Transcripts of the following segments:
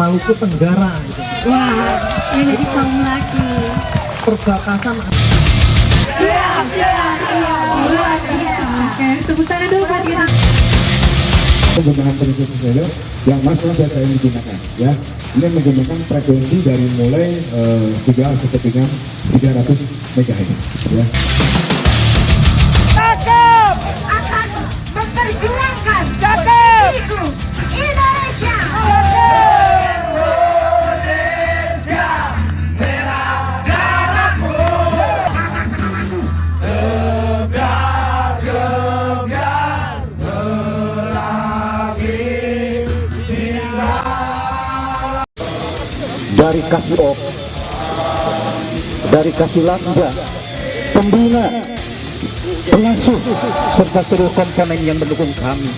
Maluku Tenggara gitu. Wah, yang jadi song lagi. Perbatasan. Siap, luar biasa. Oke, tepuk tangan dulu buat kita. Penggunaan prinsip sosial yang masalah data yang digunakan ya, ini menggunakan frekuensi dari mulai 300 MHz ya. Akan memperjuangkan isu Indonesia. Dari Kasiop, dari Kasilandra, pembina, pengasuh, serta seluruh komponen yang mendukung kami.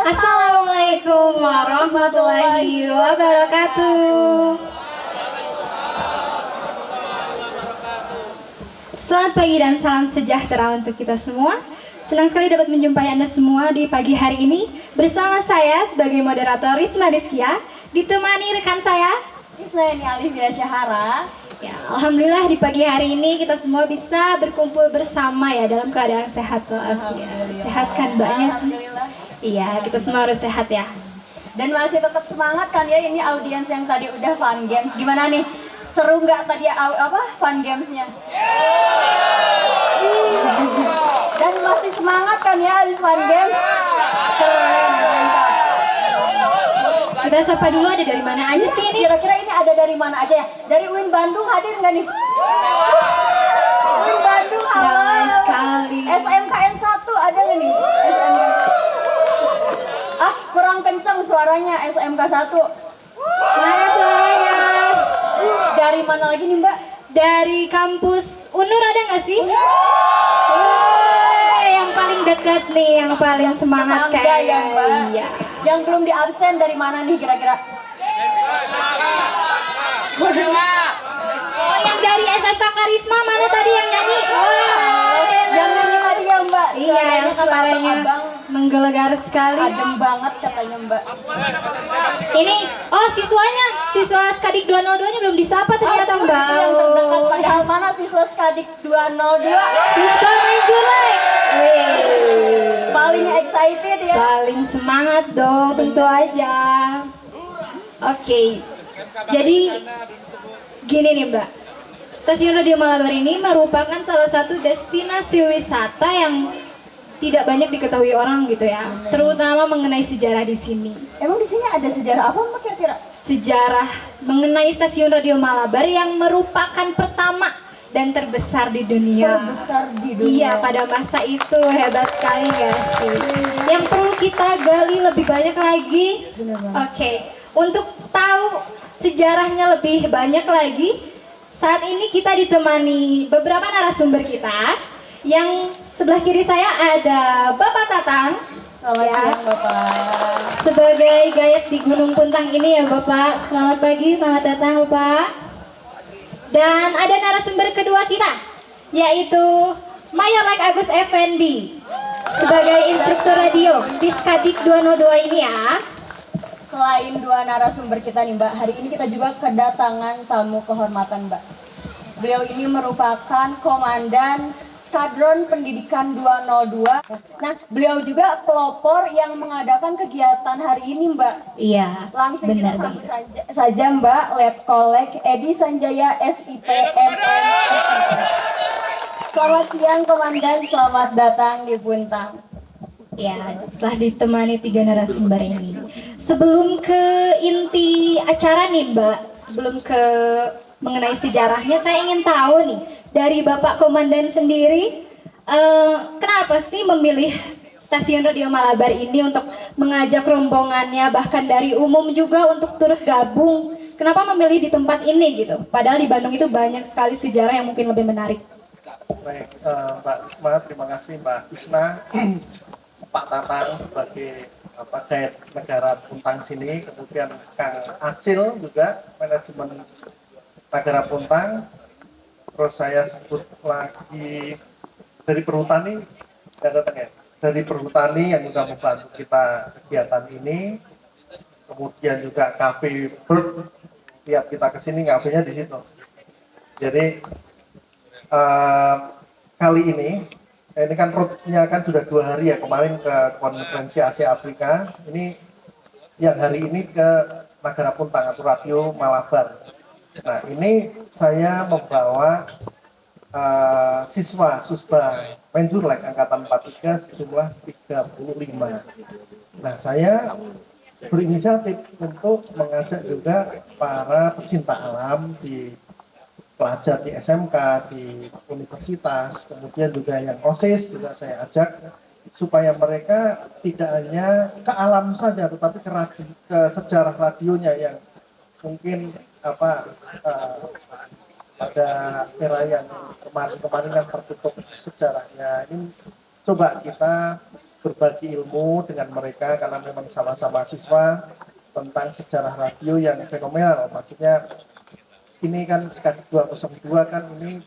Assalamualaikum warahmatullahi wabarakatuh. Selamat pagi dan salam sejahtera untuk kita semua. Senang sekali dapat menjumpai Anda semua di pagi hari ini bersama saya sebagai moderator Risma Rizkia, ditemani rekan saya Isnaini Alivia Syahara. Ya, alhamdulillah di pagi hari ini kita semua bisa berkumpul bersama ya dalam keadaan sehat walafiat. Sehat kan Mbaknya? Alhamdulillah. Iya, kita semua harus sehat ya. Dan masih tetap semangat kan ya, ini audiens yang tadi udah fun games. Gimana nih? Seru nggak tadi fun gamesnya? Dan masih semangat kan ya habis fun games? Keren, mantap. Kita sapa dulu, ada dari mana aja sih ini? Kira-kira ini ada dari mana aja ya? Dari UIN Bandung hadir nggak nih? UIN Bandung, halo. Ramai sekali. SMKN 1 ada nggak nih? SMKN 1. Ah, kurang kencang suaranya SMK 1. Mana suaranya? Dari mana lagi nih Mbak? Dari kampus UNUR ada nggak sih? Yang paling dekat nih, yang paling semangat Tetangga kayak ya Mbak. iya. Yang belum di absen dari mana nih kira-kira? Oh, yang dari SMK Karisma mana tadi yang nyanyi? Yang nyanyi tadi ya Mbak. Iya, yang kata suaranya abang menggelegar sekali. adem banget katanya Mbak. Ini, oh siswa Skadik 202-nya belum disapa ternyata Mbak. Yang terdekat padahal mana siswa Skadik 202? Siswa Menjulek. Paling excited ya. Paling semangat dong, tentu aja. Oke, jadi gini nih Mbak, Stasiun Radio Malabar ini merupakan salah satu destinasi wisata yang tidak banyak diketahui orang gitu ya, terutama mengenai sejarah di sini. Emang di sini ada sejarah apa Mbak kira-kira? Sejarah mengenai Stasiun Radio Malabar yang merupakan pertama dan terbesar di dunia. Terbesar di dunia. Iya, pada masa itu hebat sekali gak sih? Yang perlu kita gali lebih banyak lagi. Oke, untuk tahu sejarahnya lebih banyak lagi, saat ini kita ditemani beberapa narasumber kita. Yang sebelah kiri saya ada Bapak Tatang. Selamat siang Bapak. Sebagai gayet di Gunung Puntang ini ya Bapak. Selamat pagi, selamat datang Bapak. Dan ada narasumber kedua kita, yaitu Mayor Lek Agus Effendi sebagai instruktur radio di Skadik 202 ini ya. Selain dua narasumber kita nih Mbak, hari ini kita juga kedatangan tamu kehormatan Mbak. Beliau ini merupakan Komandan Skadron Pendidikan 202. Nah, beliau juga pelopor yang mengadakan kegiatan hari ini, Mbak. Iya, Langsung benar. kita sambut saja Mbak, Letkol Edi Sanjaya SIPMN. Selamat siang Komandan, selamat datang di Puntang. Ya, setelah ditemani tiga narasumber ini. Sebelum ke inti acara nih Mbak, sebelum ke mengenai sejarahnya, saya ingin tahu nih dari Bapak Komandan sendiri, Kenapa sih memilih stasiun Radio Malabar ini untuk mengajak rombongannya bahkan dari umum juga untuk turut gabung? Kenapa memilih di tempat ini gitu? Padahal di Bandung itu banyak sekali sejarah yang mungkin lebih menarik. Baik, Mbak Isma, terima kasih Mbak Isna, Pak Tatang sebagai guide negara Puntang sini, kemudian Kang Acil juga manajemen negara Puntang, terus saya sebut lagi dari Perhutani, nggak datang ya? Dari Perhutani yang sudah membantu kita kegiatan ini, kemudian juga Cafe Bird, tiap kita kesini kafenya di situ. Jadi kali ini kan roadnya kan sudah 2 hari ya, kemarin ke konferensi Asia Afrika, ini yang hari ini ke Negara Puntang atau Radio Malabar. Nah ini saya membawa siswa Susba Menjurlek Angkatan 43 jumlah 35. Nah saya berinisiatif untuk mengajak juga para pecinta alam di pelajar di SMK, di universitas, kemudian juga yang OSIS juga saya ajak supaya mereka tidak hanya ke alam saja, tetapi ke sejarah radionya yang mungkin pada era yang kemarin kan tertutup sejarahnya. Ini coba kita berbagi ilmu dengan mereka karena memang sama-sama siswa tentang sejarah radio yang fenomenal. Maksudnya ini kan SKAD 202 kan ini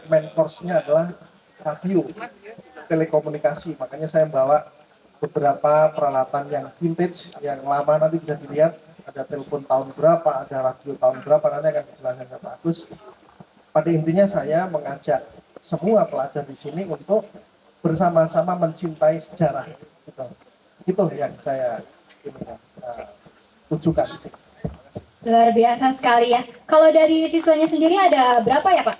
main course-nya adalah radio telekomunikasi, makanya saya bawa beberapa peralatan yang vintage yang lama, nanti bisa dilihat ada telepon tahun berapa, ada radio tahun berapa, nanti akan dijelaskan ke Pak Agus. Pada intinya saya mengajak semua pelajar di sini untuk bersama-sama mencintai sejarah itu yang saya tujukan di sini. Luar biasa sekali ya. Kalau dari siswanya sendiri ada berapa ya Pak?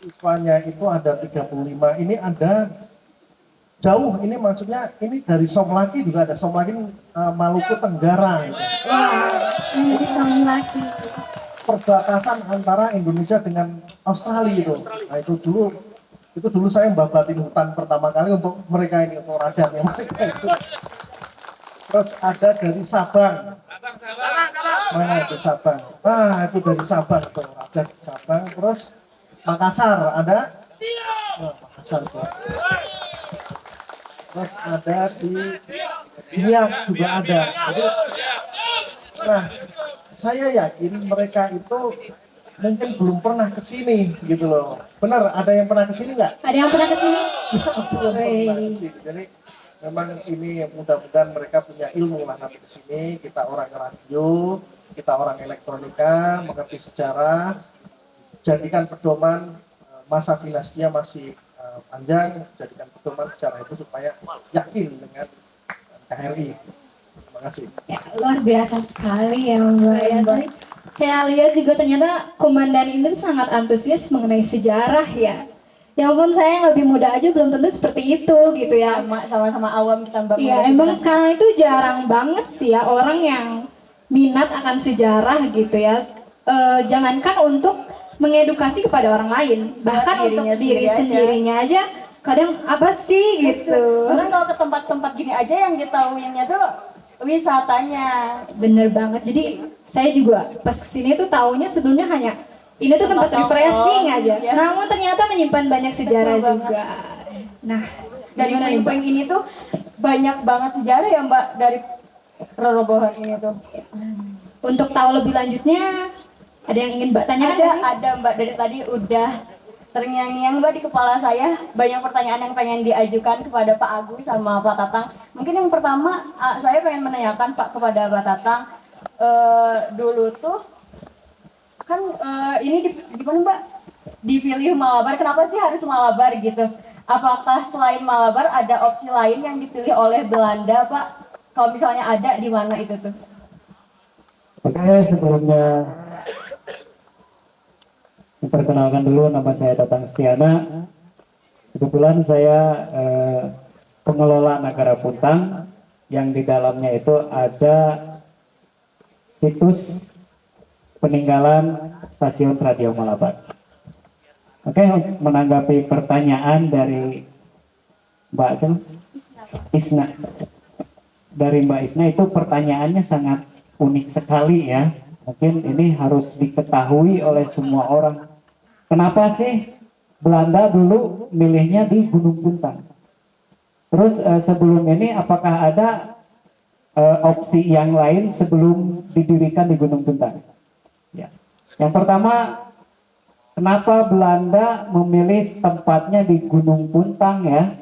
Siswanya itu ada 35. Ini ada jauh, ini maksudnya ini dari Somlaki juga ada. Somlaki Maluku Tenggara. Wah, dari Somlaki. Perbatasan antara Indonesia dengan Australia itu. Nah itu dulu saya membabatin hutan pertama kali untuk mereka ini, untuk radarnya mereka itu. Terus ada dari Sabang. Mana itu Sabang? Itu dari Sabang tuh, ada Sabang. Terus Makassar ada? Makassar tuh. Terus ada di Biak juga ada. Jadi, nah, saya yakin mereka itu mungkin belum pernah ke sini gitu loh. Benar, ada yang pernah ke sini nggak? Ada yang pernah ke sini? Belum pernah ke sini. Jadi memang ini mudah-mudahan mereka punya ilmu lah nanti ke sini. Kita orang radio, kita orang elektronika, mengerti sejarah, jadikan pedoman masa dinastinya masih panjang, jadikan pedoman sejarah itu supaya yakin dengan KRI. Terima kasih. Ya, luar biasa sekali ya Mbak ya. Tadi saya lihat juga ternyata komandan ini sangat antusias mengenai sejarah ya. Ya ampun, saya yang lebih muda aja belum tentu seperti itu gitu ya. Sama-sama awam kita Mbak. Iya, emang sekarang itu jarang banget sih ya orang yang minat akan sejarah gitu ya. Jangankan untuk mengedukasi kepada orang lain, bahkan untuk diri sendirinya aja kadang apa sih gitu. Bahkan kalau ke tempat-tempat gini aja yang ditahuinnya tuh wisatanya. Bener banget. Jadi saya juga pas kesini tuh taunya sebelumnya hanya ini tuh tempat refreshing aja. Ya. Namun ternyata menyimpan banyak sejarah juga. Nah, Dari gimana nih, Mbak? puing-puing ini tuh banyak banget sejarah ya Mbak dari robohan ini tuh. Untuk tahu lebih lanjutnya, ada yang ingin Mbak tanyakan nggak sih? Ada Mbak, dari tadi udah terngiang-ngiang Mbak di kepala saya, banyak pertanyaan yang pengen diajukan kepada Pak Agus sama Pak Tatang. Mungkin yang pertama saya pengen menanyakan Pak kepada Pak Tatang, dulu tuh kan ini di mana Mbak dipilih Malabar, kenapa sih harus Malabar gitu? Apakah selain Malabar ada opsi lain yang dipilih oleh Belanda Pak? Kalau misalnya ada, di mana itu tuh? Oke, sebelumnya memperkenalkan dulu, nama saya Tatang Setiana. Kebetulan saya pengelola Negara Puntang yang di dalamnya itu ada situs peninggalan stasiun Radio Malabar. Oke, menanggapi pertanyaan dari Mbak Isna. Dari Mbak Isna itu pertanyaannya sangat unik sekali ya. Mungkin ini harus diketahui oleh semua orang. Kenapa sih Belanda dulu milihnya di Gunung Puntang? Terus sebelum ini apakah ada opsi yang lain sebelum didirikan di Gunung Puntang? Ya. Yang pertama, kenapa Belanda memilih tempatnya di Gunung Puntang ya?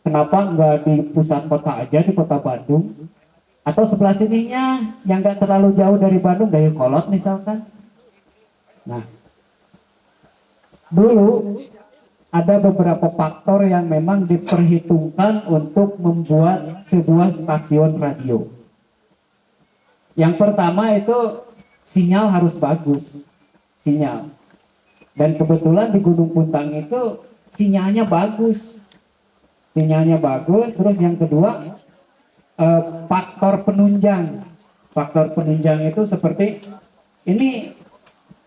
Kenapa nggak di pusat kota aja, di kota Bandung? Atau sebelah sininya yang nggak terlalu jauh dari Bandung, Dayakolot misalkan? Nah, dulu ada beberapa faktor yang memang diperhitungkan untuk membuat sebuah stasiun radio. Yang pertama itu sinyal harus bagus, sinyal. Dan kebetulan di Gunung Puntang itu sinyalnya bagus. Sinyalnya bagus, terus yang kedua faktor penunjang. Faktor penunjang itu seperti ini,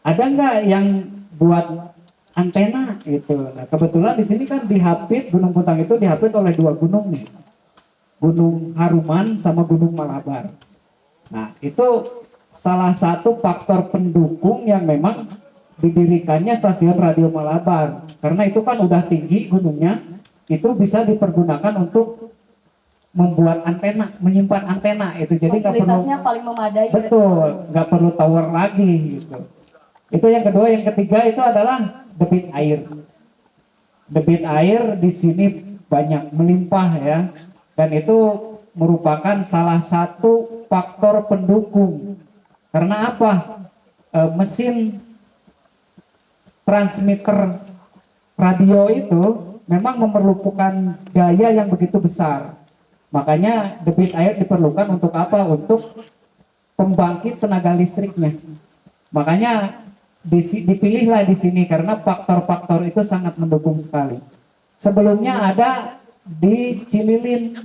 ada nggak yang buat antena gitu. Nah, kebetulan di sini kan dihapit, Gunung Puntang itu dihapit oleh dua gunung nih. Gunung Haruman sama Gunung Malabar. Nah, itu salah satu faktor pendukung yang memang didirikannya stasiun radio Malabar. Karena itu kan udah tinggi gunungnya, itu bisa dipergunakan untuk membuat antena, menyimpan antena itu. Jadi nggak perlu, Fasilitasnya paling memadai. betul, nggak perlu tower lagi gitu. Itu yang kedua. Yang ketiga itu adalah debit air. Debit air di sini banyak melimpah ya, dan itu merupakan salah satu faktor pendukung. Karena apa? Mesin transmitter radio itu memang memerlukan daya yang begitu besar. Makanya debit air diperlukan untuk apa? Untuk pembangkit tenaga listriknya. Makanya dipilihlah di sini karena faktor-faktor itu sangat mendukung sekali. Sebelumnya ada di Cililin.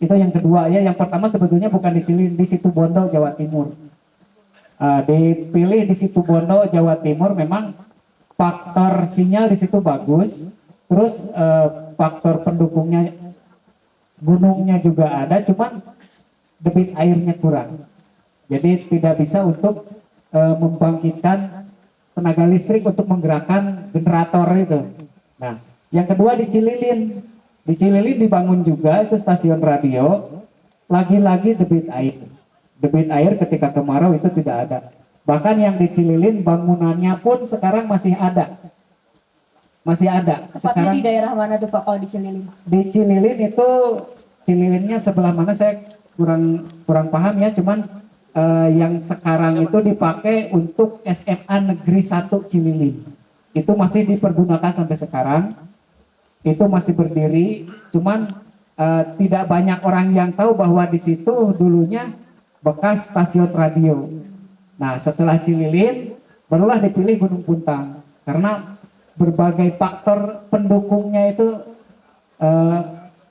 Itu yang kedua ya. Yang pertama sebetulnya bukan di Cililin, di Situbondo, Jawa Timur. Dipilih di Situbondo, Jawa Timur, memang faktor sinyal di situ bagus. Terus faktor pendukungnya, gunungnya juga ada, cuman debit airnya kurang. Jadi tidak bisa untuk membangkitkan tenaga listrik untuk menggerakkan generator itu. Nah, yang kedua di Cililin. Di Cililin dibangun juga itu stasiun radio. Lagi-lagi debit air. Debit air ketika kemarau itu tidak ada. Bahkan yang di Cililin bangunannya pun sekarang masih ada. Masih ada. Tepatnya Sekarang di daerah mana tuh Pak kalau di Cililin? di Cililin itu, Cililinnya sebelah mana saya kurang paham ya, cuman yang sekarang itu dipakai untuk SMA Negeri 1 Cililin. Itu masih dipergunakan sampai sekarang. Itu masih berdiri, cuman tidak banyak orang yang tahu bahwa di situ dulunya bekas stasiun radio. Nah, setelah Cililin barulah dipilih Gunung Puntang karena berbagai faktor pendukungnya itu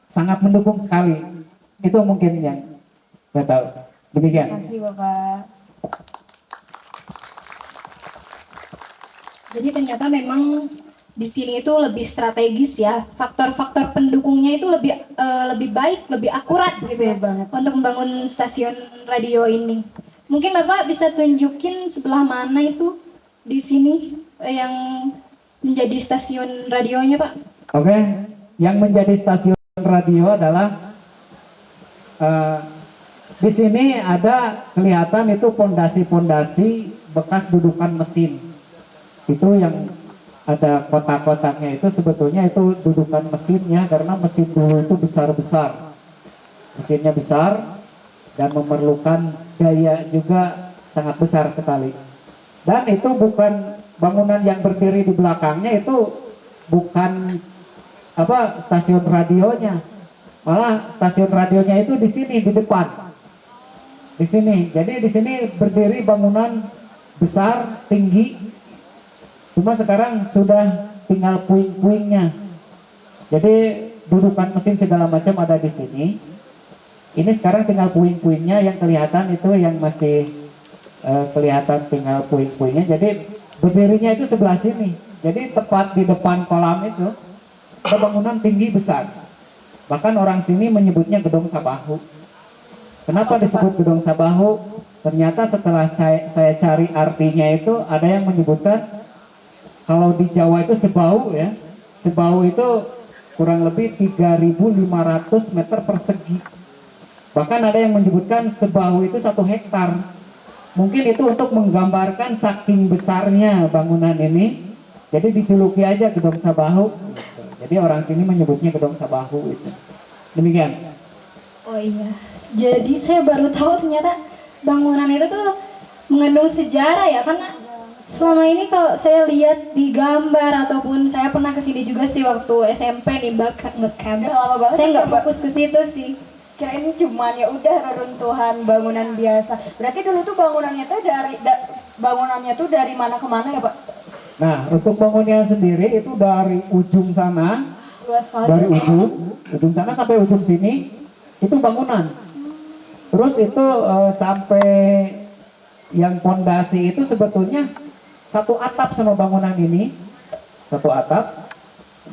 sangat mendukung sekali. Itu mungkin yang saya tahu. Demikian. Terima kasih Bapak. Jadi ternyata memang di sini itu lebih strategis ya. Faktor-faktor pendukungnya itu lebih baik, lebih akurat gitu ya untuk membangun stasiun radio ini. Mungkin Bapak bisa tunjukin sebelah mana itu di sini yang menjadi stasiun radionya, Pak? Oke, yang menjadi stasiun radio adalah di sini ada kelihatan itu pondasi-pondasi bekas dudukan mesin. Itu yang ada kotak-kotaknya itu sebetulnya itu dudukan mesinnya, karena mesin dulu itu besar-besar. Mesinnya besar dan memerlukan daya juga sangat besar sekali. Dan itu bukan bangunan yang berdiri di belakangnya, itu bukan stasiun radionya. Malah stasiun radionya itu di sini di depan. Di sini. Jadi di sini berdiri bangunan besar, tinggi. Cuma sekarang sudah tinggal puing-puingnya. Jadi dudukan mesin segala macam ada di sini. Ini sekarang tinggal puing-puingnya yang kelihatan itu, yang masih kelihatan tinggal puing-puingnya. Jadi berdirinya itu sebelah sini. Jadi tepat di depan kolam itu ada bangunan tinggi besar. Bahkan orang sini menyebutnya Gedung Sabahu. Kenapa disebut Gedung Sabahu? Ternyata setelah saya cari artinya itu ada yang menyebutkan kalau di Jawa itu sebau ya. Sebau itu kurang lebih 3.500 meter persegi. Bahkan ada yang menyebutkan sebau itu 1 hektar. Mungkin itu untuk menggambarkan saking besarnya bangunan ini. Jadi dijuluki aja Gedung Sabahu. Jadi orang sini menyebutnya Gedung Sabahu itu. Demikian. Oh iya. Jadi saya baru tahu ternyata bangunan itu tuh mengandung sejarah ya, karena selama ini kalau saya lihat di gambar ataupun saya pernah kesini juga sih waktu SMP nih Mbak ngecamp. Udah lama banget Saya nggak ya, Mbak. fokus ke situ sih. Kirain cuman ya udah reruntuhan bangunan biasa. Berarti dulu tuh bangunannya tuh dari mana ke mana ya, Pak? Nah, untuk bangunnya sendiri itu dari ujung sana, Luas sekali. dari ujung sana sampai ujung sini itu bangunan. Terus itu sampai yang pondasi itu sebetulnya satu atap sama bangunan ini, satu atap.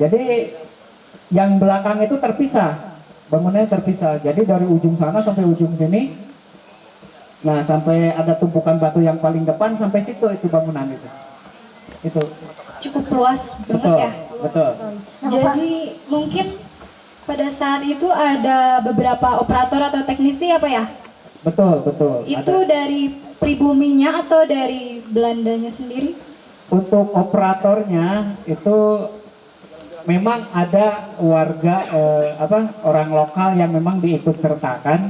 Jadi yang belakang itu terpisah, bangunannya terpisah. Jadi dari ujung sana sampai ujung sini. Nah, sampai ada tumpukan batu yang paling depan sampai situ itu bangunan itu. Itu. Cukup luas banget Betul, ya. betul. Jadi mungkin pada saat itu ada beberapa operator atau teknisi apa ya? Betul, betul. Itu Ada. dari pribuminya atau dari Belandanya sendiri? Untuk operatornya itu memang ada warga orang lokal yang memang diikut sertakan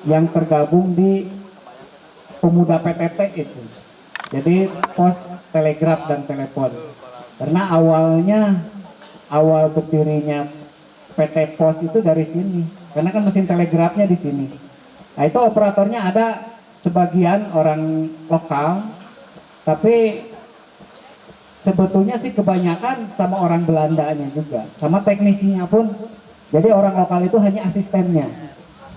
yang tergabung di pemuda PTT itu. Jadi pos telegraf dan telepon. Karena awal berdirinya PT Pos itu dari sini. Karena kan mesin telegrafnya di sini. Nah, itu operatornya ada sebagian orang lokal, tapi sebetulnya sih kebanyakan sama orang Belandanya juga, sama teknisinya pun. Jadi orang lokal itu hanya asistennya,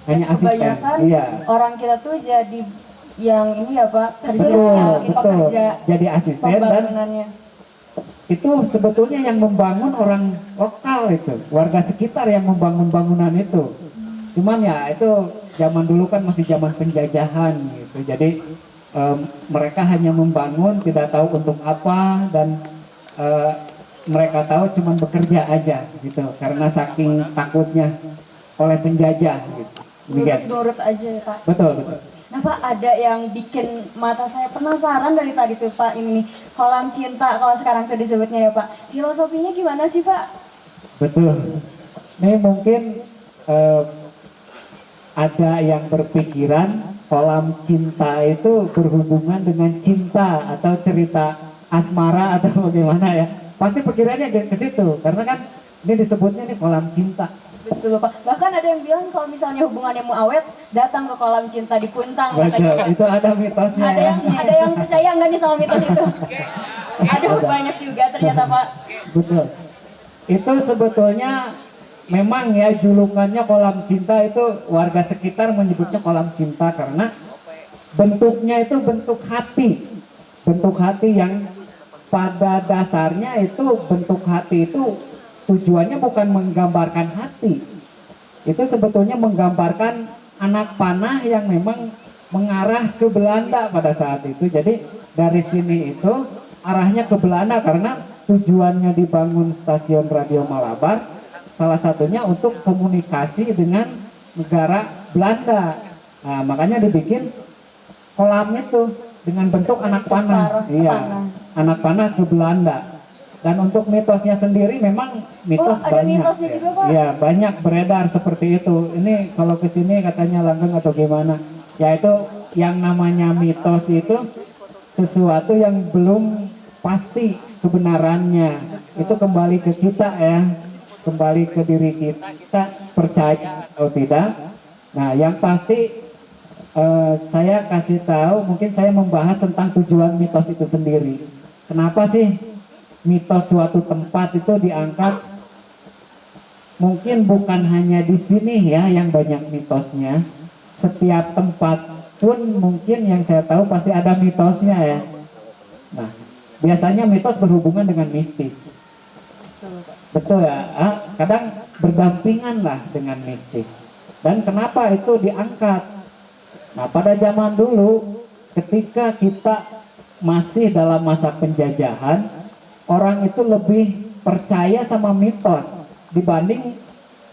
hanya asisten. Kebanyakan Iya. orang kita tuh jadi yang ini ya, Pak, kerja, Betul. pekerja Jadi asisten dan pembangunannya. itu sebetulnya yang membangun orang lokal itu, warga sekitar yang membangun bangunan itu. Cuman ya itu zaman dulu kan masih zaman penjajahan gitu. Jadi mereka hanya membangun, tidak tahu untuk apa, dan mereka tahu cuman bekerja aja gitu. Karena saking takutnya oleh penjajah gitu. Demikian. Nurut aja ya, Pak. Betul, betul. Nah, Pak, ada yang bikin mata saya penasaran dari tadi tuh, Pak, ini kolam cinta kalau sekarang tuh disebutnya ya, Pak. Filosofinya gimana sih, Pak? Betul. Ini mungkin ada yang berpikiran kolam cinta itu berhubungan dengan cinta atau cerita asmara atau bagaimana ya. Pasti pikirannya ke situ karena kan ini disebutnya nih kolam cinta. Betul, Pak. Bahkan ada yang bilang kalau misalnya hubungannya mau awet, datang ke kolam cinta di Puntang. Betul, Katanya, Pak. itu ada mitosnya Ada ya. yang percaya nggak nih sama mitos itu? Aduh, banyak juga ternyata, Pak. Betul. Itu sebetulnya memang ya julukannya kolam cinta itu warga sekitar menyebutnya kolam cinta karena bentuknya itu bentuk hati. Bentuk hati yang pada dasarnya itu bentuk hati itu tujuannya bukan menggambarkan hati. Itu sebetulnya menggambarkan anak panah yang memang mengarah ke Belanda pada saat itu. Jadi dari sini itu arahnya ke Belanda karena tujuannya dibangun stasiun radio Malabar salah satunya untuk komunikasi dengan negara Belanda. Nah, makanya dibikin kolam itu dengan bentuk anak panah. Iya, anak panah ke Belanda. Dan untuk mitosnya sendiri memang mitos ada banyak. mitosnya juga, Pak? Iya, banyak beredar seperti itu. Ini kalau ke sini katanya langgeng atau gimana. Ya itu yang namanya mitos itu sesuatu yang belum pasti kebenarannya. Itu kembali ke kita ya. Kembali ke diri kita percaya atau tidak. Nah, yang pasti saya kasih tahu, mungkin saya membahas tentang tujuan mitos itu sendiri. Kenapa sih mitos suatu tempat itu diangkat? Mungkin bukan hanya di sini ya yang banyak mitosnya. Setiap tempat pun mungkin yang saya tahu pasti ada mitosnya ya. Nah, biasanya mitos berhubungan dengan mistis. Betul ya, kadang berdampingan lah dengan mistis. Dan kenapa itu diangkat? Nah, pada zaman dulu ketika kita masih dalam masa penjajahan, orang itu lebih percaya sama mitos dibanding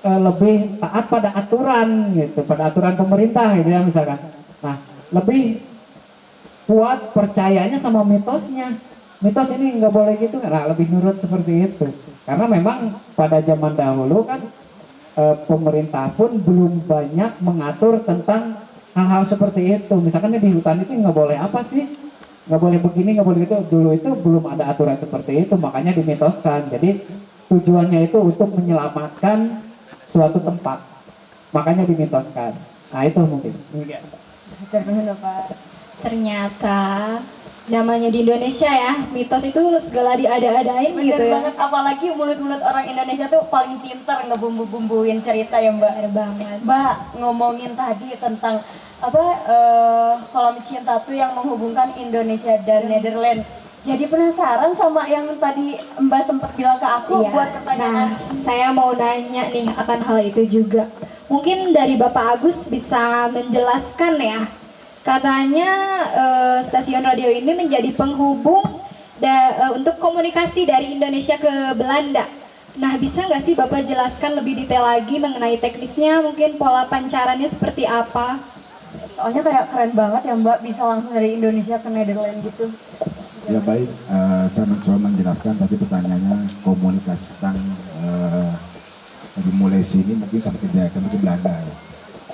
lebih taat pada aturan gitu, pada aturan pemerintah gitu ya misalkan. Nah, lebih kuat percayanya sama mitosnya. Mitos ini nggak boleh gitu, nah lebih nurut seperti itu. Karena memang pada zaman dahulu kan pemerintah pun belum banyak mengatur tentang hal-hal seperti itu. Misalkan di hutan itu nggak boleh apa sih, nggak boleh begini, nggak boleh gitu. Dulu itu belum ada aturan seperti itu, makanya dimitoskan. Jadi tujuannya itu untuk menyelamatkan suatu tempat, makanya dimitoskan. Nah itu mungkin. Ternyata namanya di Indonesia ya, mitos itu segala diada-adain Bener gitu ya. banget, apalagi mulut-mulut orang Indonesia tuh paling pinter ngebumbu-bumbuin cerita ya Mbak. Bener banget. Mbak ngomongin tadi tentang apa kolam cinta tuh yang menghubungkan Indonesia dan Netherlands. Jadi penasaran sama yang tadi Mbak sempat bilang ke aku Iya. buat pertanyaan. Nah, saya mau nanya nih akan hal itu juga. Mungkin dari Bapak Agus bisa menjelaskan ya. Katanya stasiun radio ini menjadi penghubung untuk komunikasi dari Indonesia ke Belanda. Nah, bisa nggak sih Bapak jelaskan lebih detail lagi mengenai teknisnya, mungkin pola pancarannya seperti apa? Soalnya kayak keren banget ya Mbak bisa langsung dari Indonesia ke Netherlands gitu. Ya baik, saya mencoba menjelaskan tadi pertanyaannya komunikasi tentang dimulai sini mungkin sampai ke Belanda.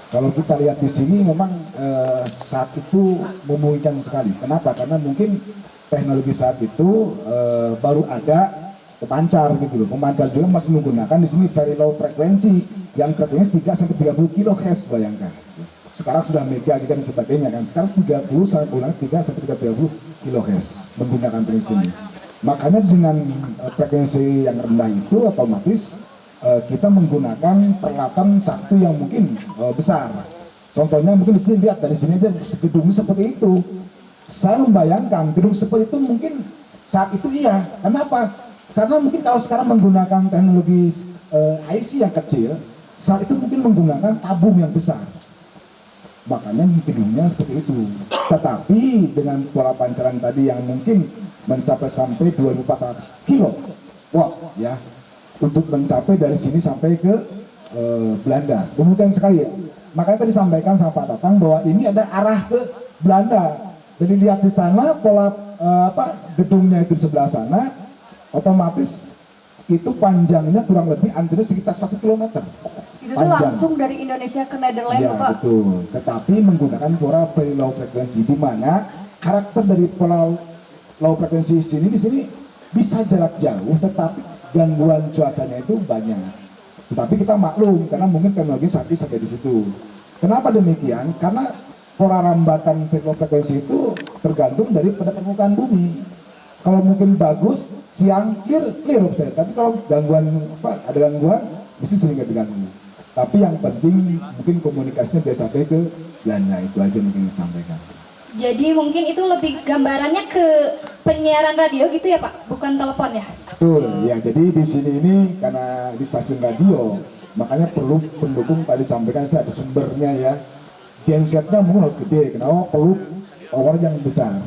Kalau kita lihat di sini memang saat itu memungkinkan sekali. Kenapa? Karena mungkin teknologi saat itu baru ada pemancar gitu loh. Pemancar juga masih menggunakan di sini very low frekuensi yang frekuensi 3 sampai 30 kHz bayangkan. Sekarang sudah mega dan sebagainya kan. Sekarang 30 sampai 3 sampai 30 kHz menggunakan frekuensi ini. Makanya dengan frekuensi yang rendah itu otomatis kita menggunakan peralatan satu yang mungkin besar. Contohnya mungkin di sini lihat dari sini aja gedung seperti itu. Saya membayangkan gedung seperti itu mungkin saat itu iya. Kenapa? Karena mungkin kalau sekarang menggunakan teknologi IC yang kecil, saat itu mungkin menggunakan tabung yang besar. Makanya gedungnya seperti itu. Tetapi dengan pola pancaran tadi yang mungkin mencapai sampai 2400 kilo watt ya. Untuk mencapai dari sini sampai ke Belanda. Kemudian sekali ya. Makanya tadi disampaikan sama Pak Tatang bahwa ini ada arah ke Belanda. Jadi lihat di sana pola gedungnya itu di sebelah sana, otomatis itu panjangnya kurang lebih antara sekitar 1 kilometer. Itu tuh langsung dari Indonesia ke Netherlands ya, Pak. Betul. Tetapi menggunakan pola very low frekuensi di mana karakter dari pola low frekuensi di sini bisa jarak jauh, tetapi gangguan cuacanya itu banyak. Tetapi kita maklum karena mungkin teknologi sampai di situ. Kenapa demikian? Karena pola rambatan frekuensi itu tergantung pada permukaan bumi. Kalau mungkin bagus siang clear saja. Tapi kalau ada gangguan mesti sering diganggu. Tapi yang penting mungkin komunikasinya biar sampai ke Belanda, itu aja mungkin disampaikan. Jadi mungkin itu lebih gambarannya ke penyiaran radio gitu ya Pak, bukan telepon ya? Betul, ya jadi di sini ini karena di stasiun radio, makanya perlu pendukung tadi sampaikan saya ada sumbernya ya. Gensetnya mungkin harus gede, kenapa perlu power yang besar.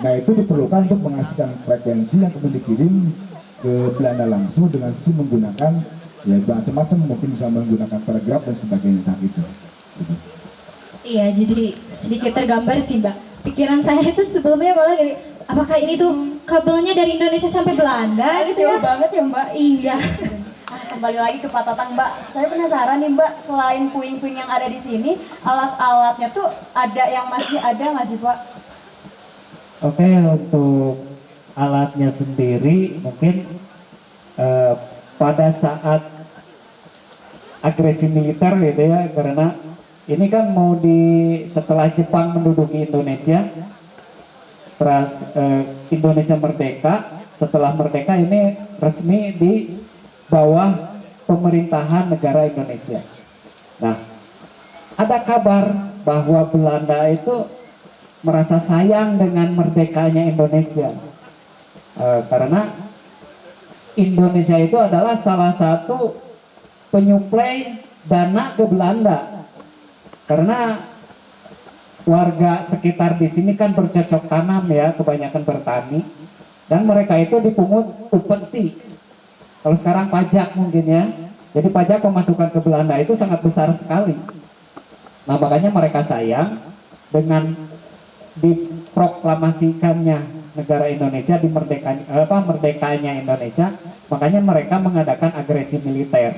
Nah itu diperlukan untuk menghasilkan frekuensi yang kemudian dikirim ke Belanda langsung dengan menggunakan ya macam-macam, mungkin bisa menggunakan telegraf dan sebagainya saat itu. Gitu. Iya, jadi sedikit tergambar sih Mbak. Pikiran saya itu sebelumnya malah dari apakah ini tuh kabelnya dari Indonesia sampai Belanda gitu ya? Jauh banget ya Mbak. Iya. Kembali lagi ke Pak Tatang Mbak. Saya penasaran nih Mbak, selain puing-puing yang ada di sini, alat-alatnya tuh ada yang masih ada nggak sih Pak? Oke, untuk alatnya sendiri mungkin pada saat agresi militer gitu ya, karena ini kan mau setelah Jepang menduduki Indonesia, terus Indonesia merdeka. Setelah merdeka ini resmi di bawah pemerintahan negara Indonesia. Nah, ada kabar bahwa Belanda itu merasa sayang dengan merdekanya Indonesia. Karena Indonesia itu adalah salah satu penyuplai dana ke Belanda. Karena warga sekitar di sini kan bercocok tanam ya, kebanyakan bertani, dan mereka itu dipungut upeti. Kalau sekarang pajak mungkin ya. Jadi pajak pemasukan ke Belanda itu sangat besar sekali. Nah makanya mereka sayang dengan diproklamasikannya negara Indonesia, merdekanya Indonesia, makanya mereka mengadakan agresi militer.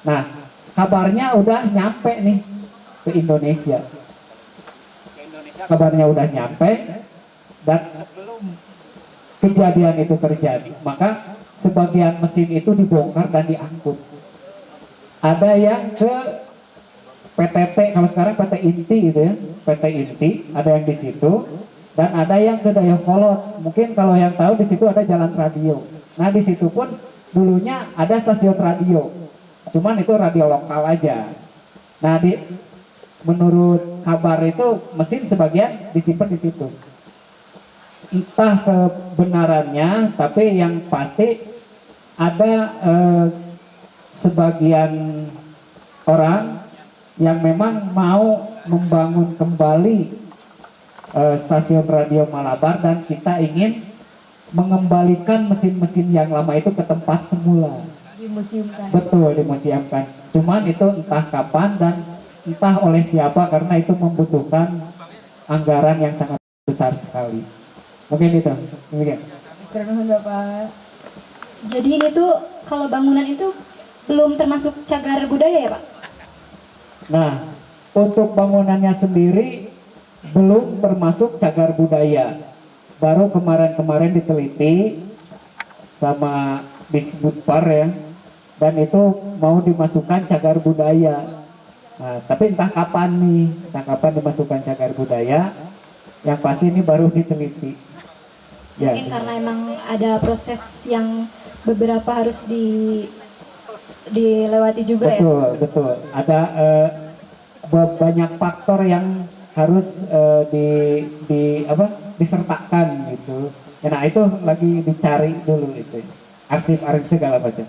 Nah kabarnya udah nyampe nih ke Indonesia. Kabarnya udah nyampe, dan sebelum kejadian itu terjadi, maka sebagian mesin itu dibongkar dan diangkut. Ada yang ke PTT, kalau sekarang PT Inti gitu ya, PT Inti, ada yang di situ, dan ada yang ke Dayakolot. Mungkin kalau yang tahu di situ ada jalan radio. Nah di situ pun dulunya ada stasiun radio, cuman itu radio lokal aja. Nah menurut kabar itu mesin sebagian disimpan di situ. Entah kebenarannya, tapi yang pasti ada sebagian orang yang memang mau membangun kembali stasiun radio Malabar, dan kita ingin mengembalikan mesin-mesin yang lama itu ke tempat semula. Dimuseumkan. Betul, dimuseumkan. Cuman itu entah kapan dan entah oleh siapa, karena itu membutuhkan anggaran yang sangat besar sekali. Mungkin itu. Demikian. Terima Bapak. Jadi ini tuh kalau bangunan itu belum termasuk cagar budaya ya Pak? Nah, untuk bangunannya sendiri belum termasuk cagar budaya. Baru kemarin-kemarin diteliti sama Disbudpar ya, dan itu mau dimasukkan cagar budaya. Nah, tapi entah kapan dimasukkan cagar budaya. Yang pasti ini baru diteliti. Ya, Mungkin karena emang ada proses yang beberapa harus dilewati juga ya. Betul. Ada banyak faktor yang harus disertakan gitu. Nah itu lagi dicari dulu itu, arsip segala macam.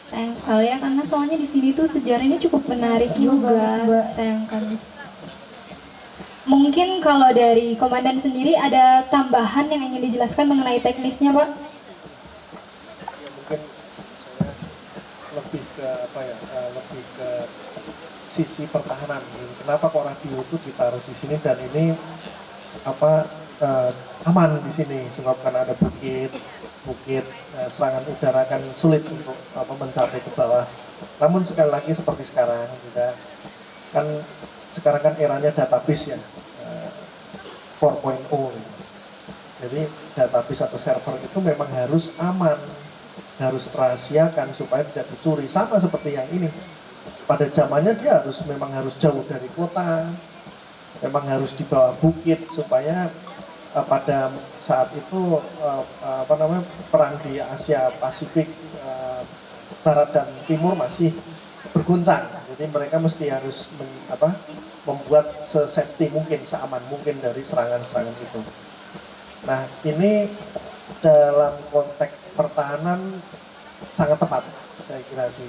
Sayang sekali ya, karena soalnya di sini tuh sejarahnya cukup menarik juga. Sayangkan. Mungkin kalau dari komandan sendiri ada tambahan yang ingin dijelaskan mengenai teknisnya Pak? Mungkin saya lebih ke sisi pertahanan. Kenapa kok radio itu ditaruh di sini, dan ini aman di sini, sebab karena ada bukit, serangan udara kan sulit untuk mencapai ke bawah. Namun sekali lagi seperti sekarang juga kan, sekarang kan eranya database ya, 4.0. Jadi database atau server itu memang harus aman, harus rahasiakan supaya tidak dicuri. Sama seperti yang ini, pada zamannya dia memang harus jauh dari kota, memang harus di bawah bukit, supaya pada saat itu perang di Asia Pasifik Barat dan Timur masih berguncang. Jadi mereka mesti harus membuat se-safety mungkin, seaman mungkin dari serangan-serangan itu. Nah ini dalam konteks pertahanan sangat tepat, saya kira di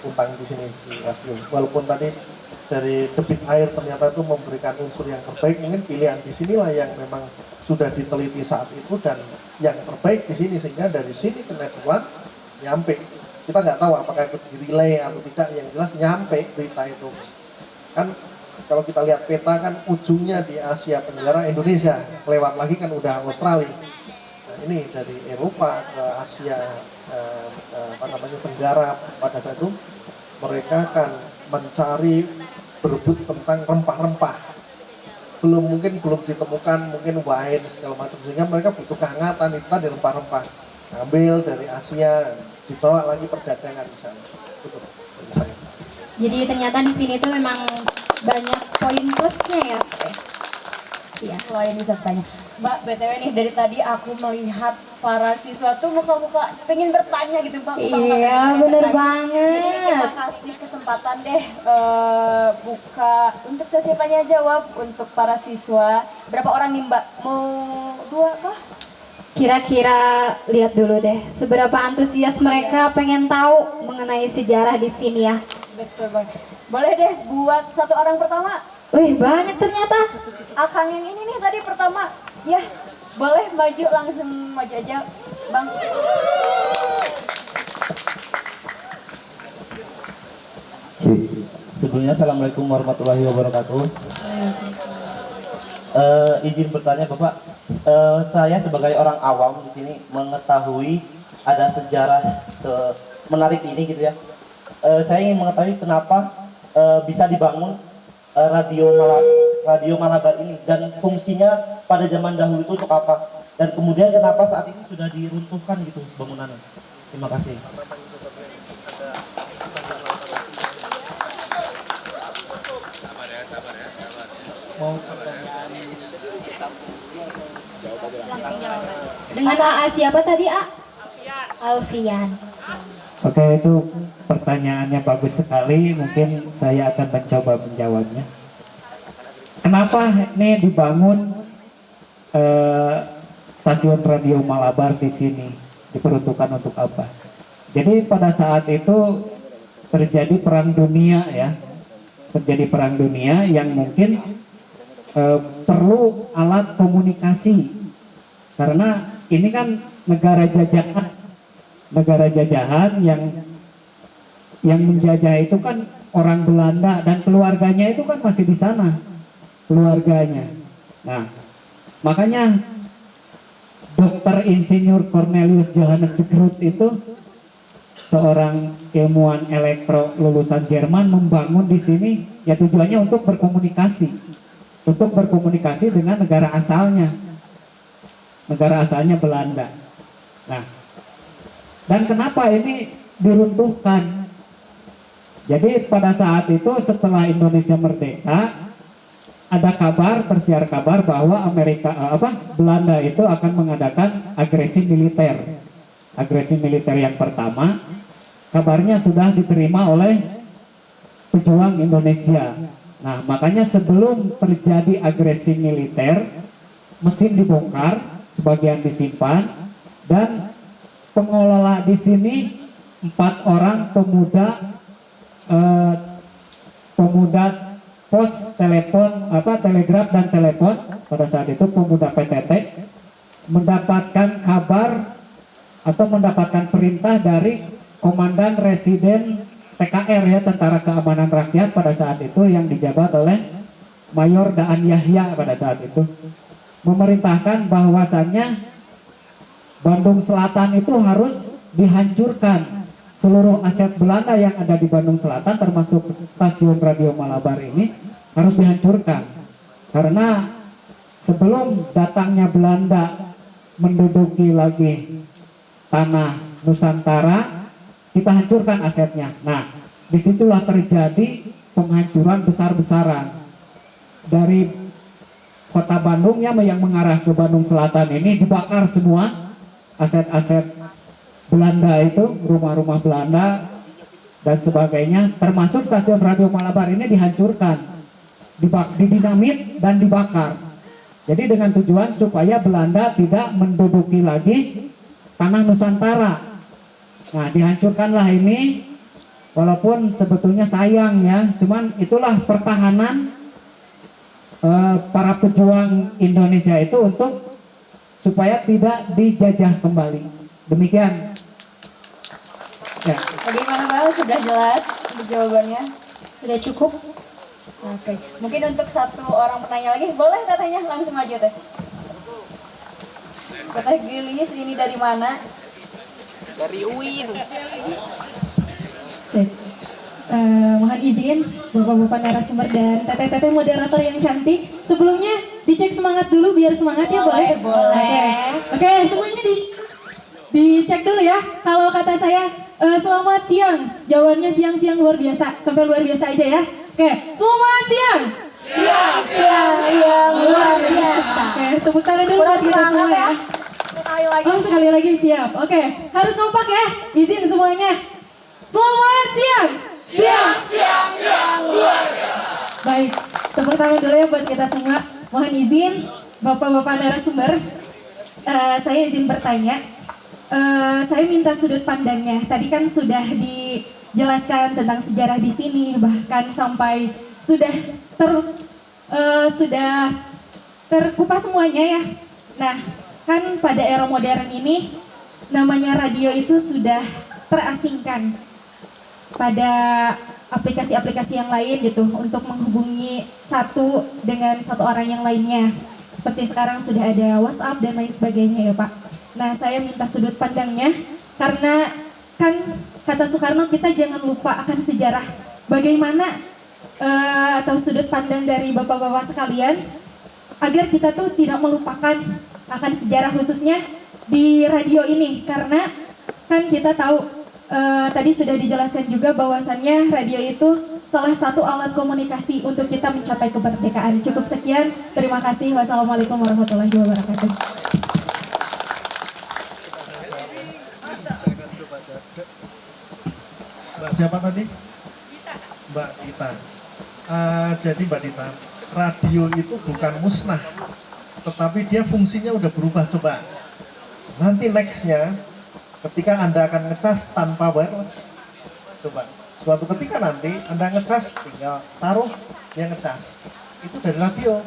Untang di sini di radio. Walaupun tadi dari debit air ternyata itu memberikan unsur yang terbaik, mungkin pilihan di sinilah yang memang sudah diteliti saat itu dan yang terbaik di sini, sehingga dari sini ke Netherlands nyampe. Kita nggak tahu apakah itu di relay atau tidak, yang jelas nyampe berita itu. Kan kalau kita lihat peta kan ujungnya di Asia Tenggara Indonesia, lewat lagi kan udah Australia. Nah, ini dari Eropa ke Asia Tenggara, pada saat itu mereka kan mencari, berebut tentang rempah-rempah. Belum ditemukan mungkin wine segala macam, sehingga mereka butuh kehangatan itu tadi, rempah-rempah. Ambil dari Asia, dibawa lagi perdagangan di sana. Betul. Jadi ternyata di sini tuh memang banyak poin plusnya ya. Iya. Selain pesertanya. Mbak, BTW nih dari tadi aku melihat para siswa tuh muka-muka pengen bertanya gitu Mbak. Muka-muka Iya, pengen bener bertanya. banget. Jadi kita kasih kesempatan deh buka untuk sesi tanya jawab untuk para siswa. Berapa orang nih Mbak? Mau 2 kah? Kira-kira lihat dulu deh, seberapa antusias mereka pengen tahu mengenai sejarah di sini ya. Betul Bang. Boleh deh buat 1 orang pertama. Wih, banyak ternyata. Akang yang ini nih tadi pertama. Ya, boleh maju langsung maju aja Bang. Sebelumnya Assalamualaikum warahmatullahi wabarakatuh. Izin bertanya Bapak, saya sebagai orang awam di sini mengetahui ada sejarah menarik ini gitu ya. Saya ingin mengetahui kenapa bisa dibangun radio Malabar ini dan fungsinya pada zaman dahulu itu untuk apa, dan kemudian kenapa saat ini sudah diruntuhkan gitu bangunannya. Terima kasih. Dengan siapa tadi, A? Alfian. Oke, itu pertanyaannya bagus sekali. Mungkin saya akan mencoba menjawabnya. Kenapa ini dibangun stasiun radio Malabar di sini? Diperuntukkan untuk apa? Jadi pada saat itu terjadi perang dunia ya. Terjadi perang dunia yang mungkin perlu alat komunikasi. Karena ini kan negara jajahan yang menjajah itu kan orang Belanda, dan keluarganya itu kan masih di sana, keluarganya. Nah, makanya Dr. Insinyur Cornelius Johannes de Groot itu seorang ilmuwan elektro lulusan Jerman membangun di sini ya tujuannya untuk berkomunikasi dengan negara asalnya Belanda. Nah, dan kenapa ini diruntuhkan? Jadi pada saat itu setelah Indonesia merdeka, ada kabar, tersiar kabar bahwa Belanda itu akan mengadakan agresi militer. Agresi militer yang pertama, kabarnya sudah diterima oleh pejuang Indonesia. Nah, makanya sebelum terjadi agresi militer, mesin dibongkar, sebagian disimpan, dan pengelola di sini 4 orang pemuda pos telegraf dan telepon pada saat itu, pemuda PTT, mendapatkan kabar atau mendapatkan perintah dari komandan residen TKR ya, Tentara Keamanan Rakyat pada saat itu, yang dijabat oleh Mayor Daan Yahya pada saat itu, memerintahkan bahwasannya Bandung Selatan itu harus dihancurkan. Seluruh aset Belanda yang ada di Bandung Selatan termasuk stasiun radio Malabar ini harus dihancurkan. Karena sebelum datangnya Belanda menduduki lagi tanah Nusantara, kita hancurkan asetnya. Nah, disitulah terjadi penghancuran besar-besaran. Dari kota Bandung yang mengarah ke Bandung Selatan ini dibakar semua aset-aset Belanda itu, rumah-rumah Belanda dan sebagainya, termasuk stasiun radio Malabar ini dihancurkan, didinamit dan dibakar. Jadi dengan tujuan supaya Belanda tidak menduduki lagi tanah Nusantara. Nah, dihancurkanlah ini, walaupun sebetulnya sayang ya, cuman itulah pertahanan para pejuang Indonesia itu untuk supaya tidak dijajah kembali. Demikian. Ya. Bagaimana Bang? Sudah jelas jawabannya? Sudah cukup? Oke. Mungkin untuk 1 orang penanya lagi, boleh katanya langsung aja teh. Teteh Gelis ini dari mana? Mohon izin Bapak-bapak narasumber dan teteh-teteh moderator yang cantik. Sebelumnya dicek semangat dulu biar semangat ya, boleh? Boleh. Oke, semuanya dicek dulu ya. Kalau kata saya selamat siang, jawabannya siang-siang luar biasa, sampai luar biasa aja ya. Oke, selamat siang. Siang yang luar biasa. Oke, tepuk tangan dulu buat kita semua ya. Sekali lagi. Oh, sekali lagi siap. Oke, harus kompak ya. Izin semuanya. Selamat siang. Siang luar biasa. Baik, tepuk tangan dulu ya buat kita semua. Mohon izin, Bapak-bapak narasumber, saya izin bertanya. Saya minta sudut pandangnya. Tadi kan sudah dijelaskan tentang sejarah di sini, bahkan sampai sudah terkupas semuanya ya. Nah, kan pada era modern ini namanya radio itu sudah terasingkan pada aplikasi-aplikasi yang lain gitu untuk menghubungi satu dengan satu orang yang lainnya. Seperti sekarang sudah ada WhatsApp dan lain sebagainya ya Pak. Nah, saya minta sudut pandangnya karena kan kata Soekarno, kita jangan lupa akan sejarah. Bagaimana atau sudut pandang dari bapak-bapak sekalian agar kita tuh tidak melupakan akan sejarah khususnya di radio ini, karena kan kita tahu tadi sudah dijelaskan juga bahwasannya radio itu salah satu alat komunikasi untuk kita mencapai kemerdekaan. Cukup sekian, terima kasih. Wassalamualaikum warahmatullahi wabarakatuh. Mbak siapa tadi? Mbak Dita. Jadi Mbak Dita, radio itu bukan musnah, tetapi dia fungsinya udah berubah. Coba nanti nextnya ketika Anda akan ngecas tanpa wireless, coba suatu ketika nanti Anda ngecas tinggal taruh dia ngecas, itu dari radio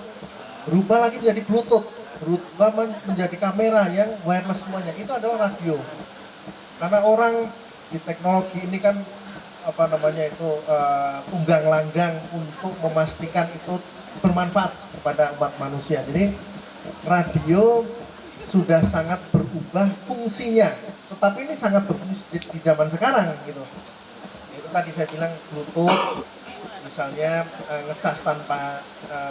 berubah lagi menjadi Bluetooth, berubah menjadi kamera yang wireless semuanya, itu adalah radio. Karena orang di teknologi ini kan apa namanya itu tunggang langgang untuk memastikan itu bermanfaat kepada umat manusia. Jadi radio sudah sangat berubah fungsinya, tetapi ini sangat berfungsi di zaman sekarang gitu. Itu tadi saya bilang Bluetooth, misalnya ngecas tanpa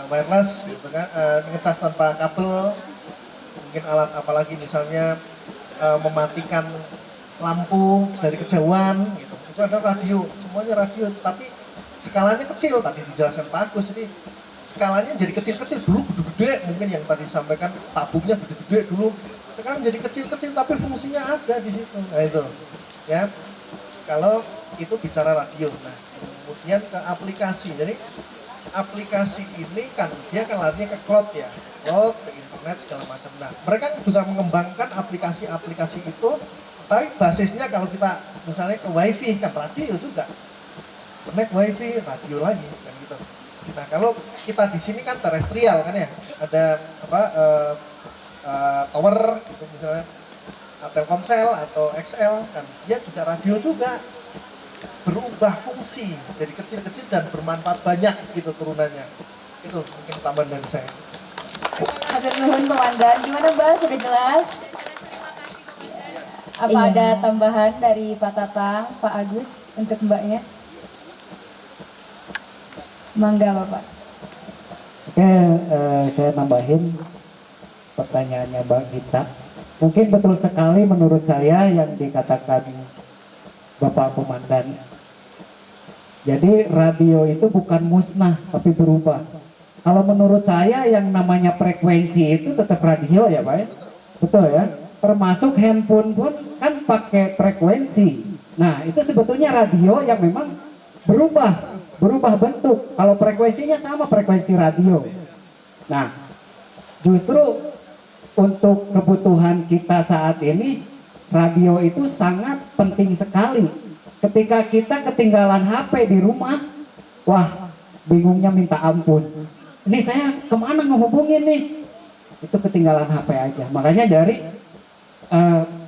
wireless gitu kan, ngecas tanpa kabel, mungkin alat apalagi misalnya mematikan lampu dari kejauhan gitu. Itu ada radio, semuanya radio, tapi skalanya kecil. Tadi dijelaskan Pak Agus, ini skalanya jadi kecil-kecil, dulu gede-gede, mungkin yang tadi disampaikan tabungnya gede-gede dulu, sekarang jadi kecil-kecil tapi fungsinya ada di situ. Nah itu ya, kalau itu bicara radio. Nah kemudian ke aplikasi, jadi aplikasi ini kan dia kan larinya ke cloud ya, cloud, ke internet segala macam. Nah mereka juga mengembangkan aplikasi-aplikasi itu, tapi basisnya kalau kita misalnya ke wifi kan radio juga, connect wifi radio lagi kan gitu. Nah kalau kita di sini kan terestrial kan ya, ada apa tower gitu misalnya, Telkomsel atau XL kan, dia juga radio juga, berubah fungsi jadi kecil-kecil dan bermanfaat banyak gitu turunannya. Itu mungkin tambahan dari saya. Hatur nuhun komandan, gimana Mbak, sudah jelas? Apa ada tambahan dari Pak Tatang, Pak Agus untuk Mbaknya? Mangga Bapak. Oke, saya nambahin pertanyaannya Mbak Gita. Mungkin betul sekali menurut saya yang dikatakan Bapak Komandan. Jadi radio itu bukan musnah tapi berubah. Kalau menurut saya yang namanya frekuensi itu tetap radio ya Pak ya? Betul ya? Termasuk handphone pun kan pakai frekuensi. Nah itu sebetulnya radio yang memang berubah bentuk. Kalau frekuensinya sama frekuensi radio. Nah justru untuk kebutuhan kita saat ini radio itu sangat penting sekali. Ketika kita ketinggalan HP di rumah, wah bingungnya minta ampun. Ini saya kemana ngehubungin nih? Itu ketinggalan HP aja. Makanya dari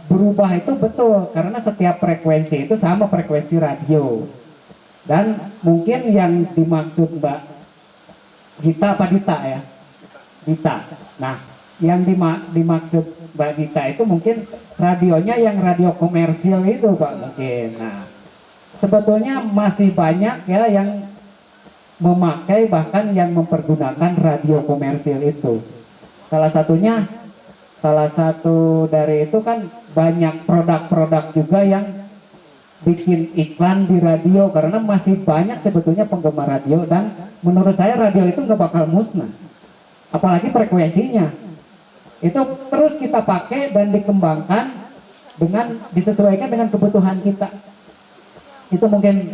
berubah itu betul, karena setiap frekuensi itu sama frekuensi radio. Dan mungkin yang dimaksud Mbak Gita apa Dita ya? Dita. Nah, yang dimaksud Mbak Dita itu mungkin radionya yang radio komersil itu Pak mungkin. Nah, sebetulnya masih banyak ya yang memakai bahkan yang mempergunakan radio komersil itu. Salah satu dari itu kan banyak produk-produk juga yang bikin iklan di radio karena masih banyak sebetulnya penggemar radio, dan menurut saya radio itu nggak bakal musnah, apalagi frekuensinya itu terus kita pakai dan dikembangkan dengan disesuaikan dengan kebutuhan kita. Itu mungkin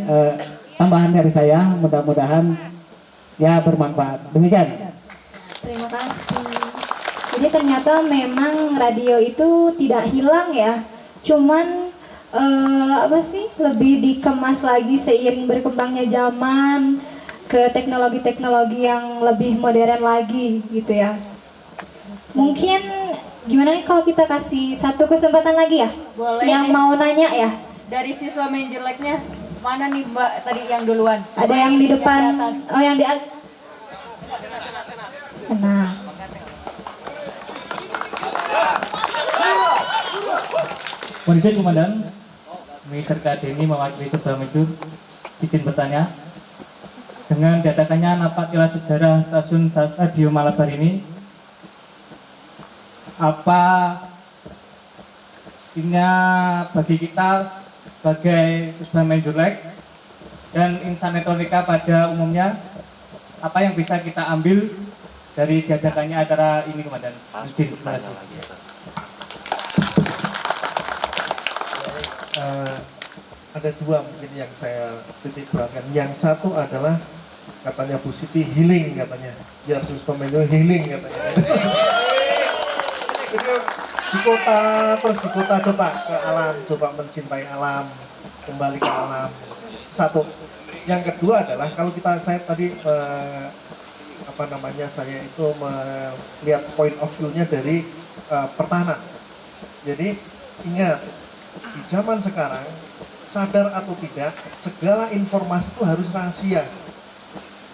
tambahan dari saya, mudah-mudahan ya bermanfaat. Demikian. Terima kasih. Jadi ternyata memang radio itu tidak hilang ya, cuman lebih dikemas lagi seiring berkembangnya zaman ke teknologi-teknologi yang lebih modern lagi gitu ya. Mungkin gimana nih kalau kita kasih satu kesempatan lagi ya? Boleh Yang nih. mau nanya ya? Dari siswa main jeleknya, mana nih Mbak tadi yang duluan? Ada yang di depan, Yang di atas. oh yang di atas. Senang. Mohon izin Komandan, Mr. Kadeni mewakili Subang Medur, izin bertanya. Dengan diadakannya napaktilah sejarah stasiun radio Malabar ini, apa artinya bagi kita sebagai Subang Menjurlek dan insan elektronika pada umumnya, apa yang bisa kita ambil dari diadakannya acara ini Komandan? Izin, terima kasih. Ada dua mungkin yang saya titik beratkan. Yang satu adalah katanya Bu Siti healing katanya, biar Subang Menjurlek healing katanya. Jadi di kota, terus di kota coba ke alam, coba mencintai alam, kembali ke alam. Satu. Yang kedua adalah kalau saya tadi saya itu melihat point of view-nya dari pertahanan. Jadi ingat, di zaman sekarang sadar atau tidak segala informasi itu harus rahasia.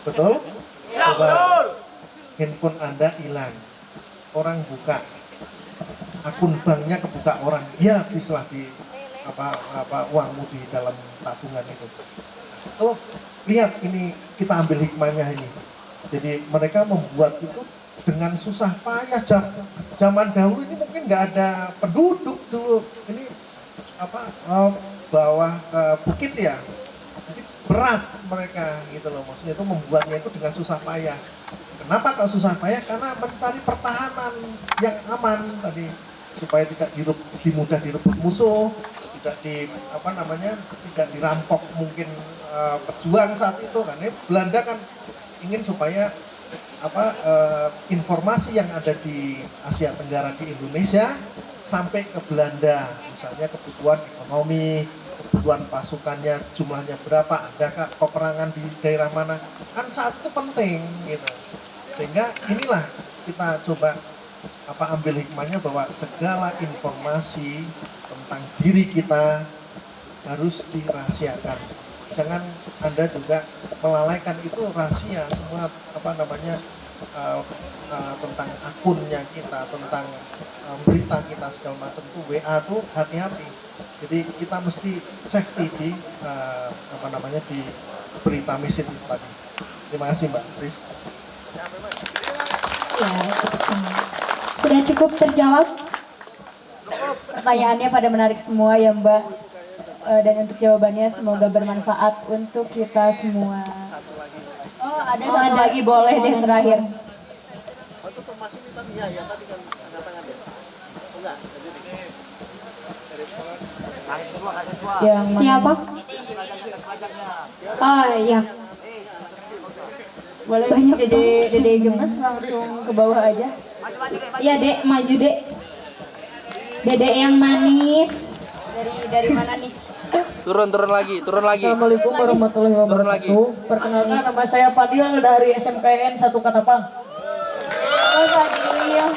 Betul? Coba handphone Anda hilang, orang buka, akun banknya kebuka orang, ya habislah di uangmu di dalam tabungan itu. Tuh lihat ini, kita ambil hikmahnya ini. Jadi mereka membuat itu dengan susah payah. Zaman dahulu ini mungkin nggak ada penduduk dulu. Ini bawah bukit ya. Jadi berat mereka gitu loh. Maksudnya itu membuatnya itu dengan susah payah. Kenapa kalau susah payah? Karena mencari pertahanan yang aman tadi, supaya tidak mudah direbut musuh, tidak tidak dirampok mungkin pejuang saat itu kan. Belanda kan ingin supaya informasi yang ada di Asia Tenggara di Indonesia sampai ke Belanda, misalnya kebutuhan ekonomi, kebutuhan pasukannya jumlahnya berapa, adakah peperangan di daerah mana, kan saat itu penting gitu. Sehingga inilah kita coba ambil hikmahnya bahwa segala informasi tentang diri kita harus dirahasiakan. Jangan Anda juga melalaikan itu rahasia semua tentang akunnya kita, tentang berita kita segala macam itu, WA tuh hati-hati. Jadi kita mesti safety di di berita mesin itu tadi. Terima kasih Mbak Tris. Ya, sudah cukup terjawab. Pertanyaannya pada menarik semua ya Mbak. Dan untuk jawabannya semoga bermanfaat untuk kita semua. Oh, ada satu lagi boleh deh terakhir. Yang Siapa? Oh iya. Boleh Banyak Dede Gemes langsung ke bawah aja. Iya Dek, maju Dek. Dedek yang manis. Dari mana nih? Turun lagi. Assalamualaikum warahmatullahi wabarakatuh. Perkenalkan, nama saya Fadil dari SMKN 1 Katapang. Oh, Fadil.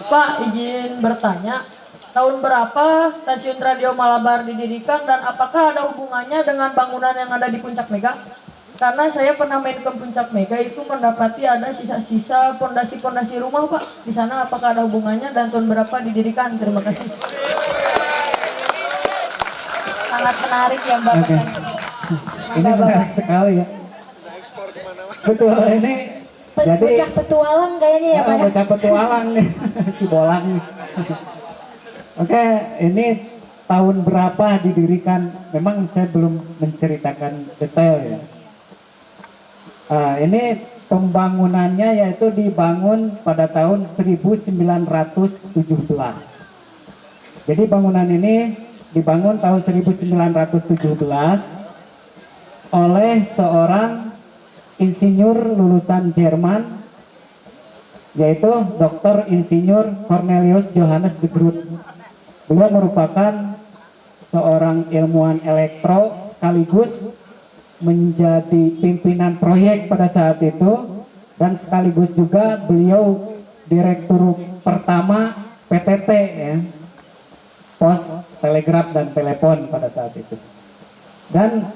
Pak, izin bertanya, tahun berapa stasiun radio Malabar didirikan dan apakah ada hubungannya dengan bangunan yang ada di Puncak Mega? Karena saya pernah main ke Puncak Mega itu mendapati ada sisa-sisa pondasi-pondasi rumah Pak. Di sana apakah ada hubungannya dan tahun berapa didirikan? Terima kasih. Sangat menarik ya Mbak. Oke. Ini menarik sekali ya. Betul, ini jadi Bocah petualang kayaknya ya Pak. bocah petualang nih, si bolang nih. Oke, ini tahun berapa didirikan? Memang saya belum menceritakan detail ya. Ini pembangunannya yaitu dibangun pada tahun 1917. Jadi bangunan ini dibangun tahun 1917 oleh seorang insinyur lulusan Jerman, yaitu Dr. Insinyur Cornelius Johannes de Groot. Beliau merupakan seorang ilmuwan elektro sekaligus menjadi pimpinan proyek pada saat itu, dan sekaligus juga beliau direktur pertama PTT ya, Pos, Telegraf dan Telepon pada saat itu. Dan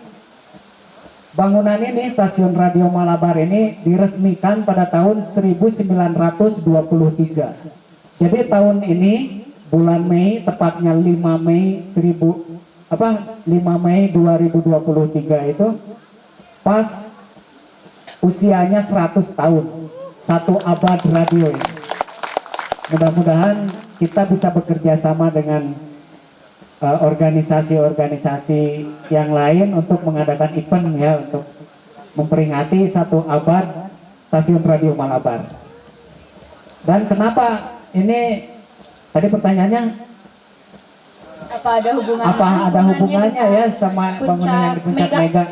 bangunan ini, stasiun radio Malabar ini diresmikan pada tahun 1923. Jadi tahun ini bulan Mei, tepatnya 5 Mei 2023 itu pas usianya 100 tahun, 1 abad radio ini. Mudah-mudahan kita bisa bekerja sama dengan organisasi-organisasi yang lain untuk mengadakan event ya, untuk memperingati 1 abad stasiun radio Malabar. Dan kenapa ini tadi pertanyaannya, Apa ada hubungannya ya sama bangunan yang di Puncak Mega?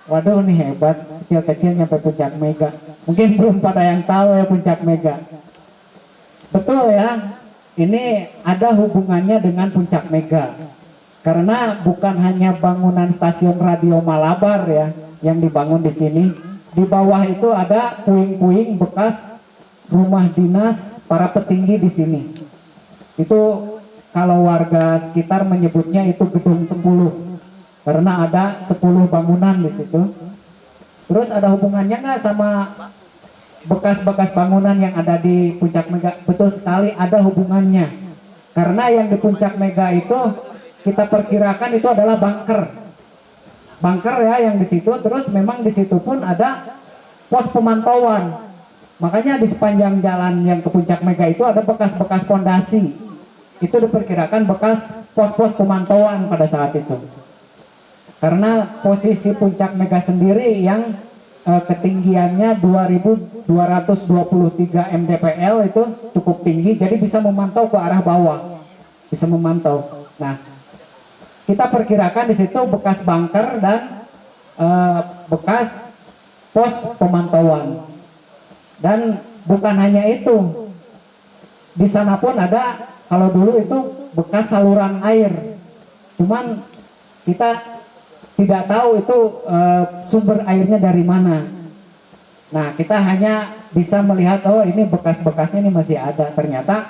Waduh, nih hebat, kecil-kecil nyampe Puncak Mega. Mungkin belum pada yang tahu ya Puncak Mega. Betul ya, ini ada hubungannya dengan Puncak Mega. Karena bukan hanya bangunan stasiun radio Malabar ya yang dibangun di sini. Di bawah itu ada puing-puing bekas rumah dinas para petinggi di sini. Itu kalau warga sekitar menyebutnya itu gedung 10, karena ada 10 bangunan di situ. Terus ada hubungannya nggak sama bekas-bekas bangunan yang ada di Puncak Mega? Betul sekali ada hubungannya. Karena yang di Puncak Mega itu kita perkirakan itu adalah bunker. Bunker ya yang di situ, terus memang di situ pun ada pos pemantauan. Makanya di sepanjang jalan yang ke Puncak Mega itu ada bekas-bekas pondasi. Itu diperkirakan bekas pos-pos pemantauan pada saat itu. Karena posisi Puncak Mega sendiri yang ketinggiannya 2223 mdpl itu cukup tinggi, jadi bisa memantau ke arah bawah, bisa memantau. Nah, kita perkirakan di situ bekas bunker dan bekas pos pemantauan. Dan bukan hanya itu, di sana pun ada, kalau dulu itu bekas saluran air, cuman kita tidak tahu itu sumber airnya dari mana. Nah, kita hanya bisa melihat, oh ini bekas-bekasnya ini masih ada. Ternyata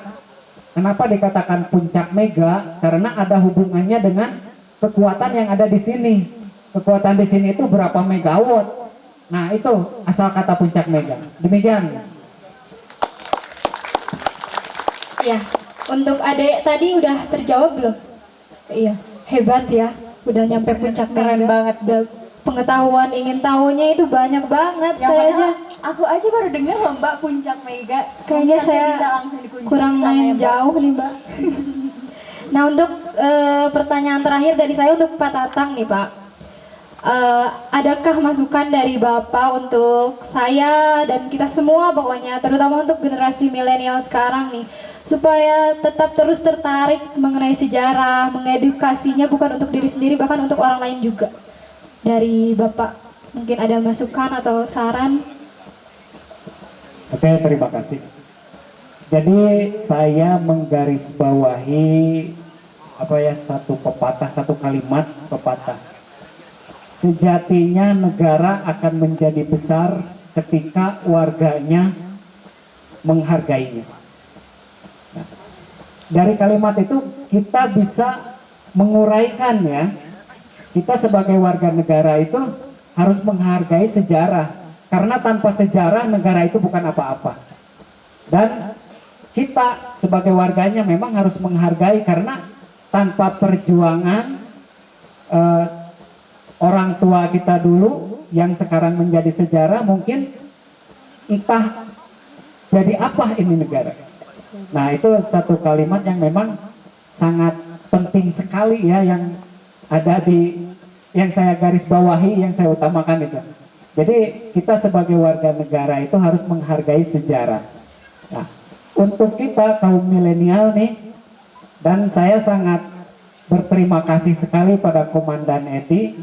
kenapa dikatakan Puncak Mega? Karena ada hubungannya dengan kekuatan yang ada di sini. Kekuatan di sini itu berapa megawatt. Nah, itu asal kata Puncak Mega. Demikian. Ya, untuk adek tadi udah terjawab belum? Iya, hebat ya. Udah nyampe Puncak Mega. Keren banget. Udah pengetahuan ingin tahunya itu banyak banget. Yang Saya aja aku aja baru dengar loh Mbak Puncak Mega. kayaknya Mungkin saya bisa langsung dikunjungi kurang sama main ya, Mbak. jauh nih Mbak. Nah, untuk pertanyaan terakhir dari saya untuk Pak Tatang nih Pak. Adakah masukan dari Bapak untuk saya dan kita semua pokoknya, terutama untuk generasi milenial sekarang nih, supaya tetap terus tertarik mengenai sejarah, mengedukasinya bukan untuk diri sendiri, bahkan untuk orang lain juga. Dari Bapak, mungkin ada masukan atau saran? Oke, terima kasih. Jadi saya menggarisbawahi satu pepatah, satu kalimat pepatah. Sejatinya negara akan menjadi besar ketika warganya menghargainya. Nah, dari kalimat itu kita bisa menguraikan ya. Kita sebagai warga negara itu harus menghargai sejarah. Karena tanpa sejarah negara itu bukan apa-apa. Dan kita sebagai warganya memang harus menghargai, karena tanpa perjuangan orang tua kita dulu yang sekarang menjadi sejarah, mungkin entah jadi apa ini negara. Nah, itu satu kalimat yang memang sangat penting sekali ya yang ada yang saya garis bawahi, yang saya utamakan itu. Jadi kita sebagai warga negara itu harus menghargai sejarah. Nah, untuk kita kaum milenial nih, dan saya sangat berterima kasih sekali pada Komandan Edi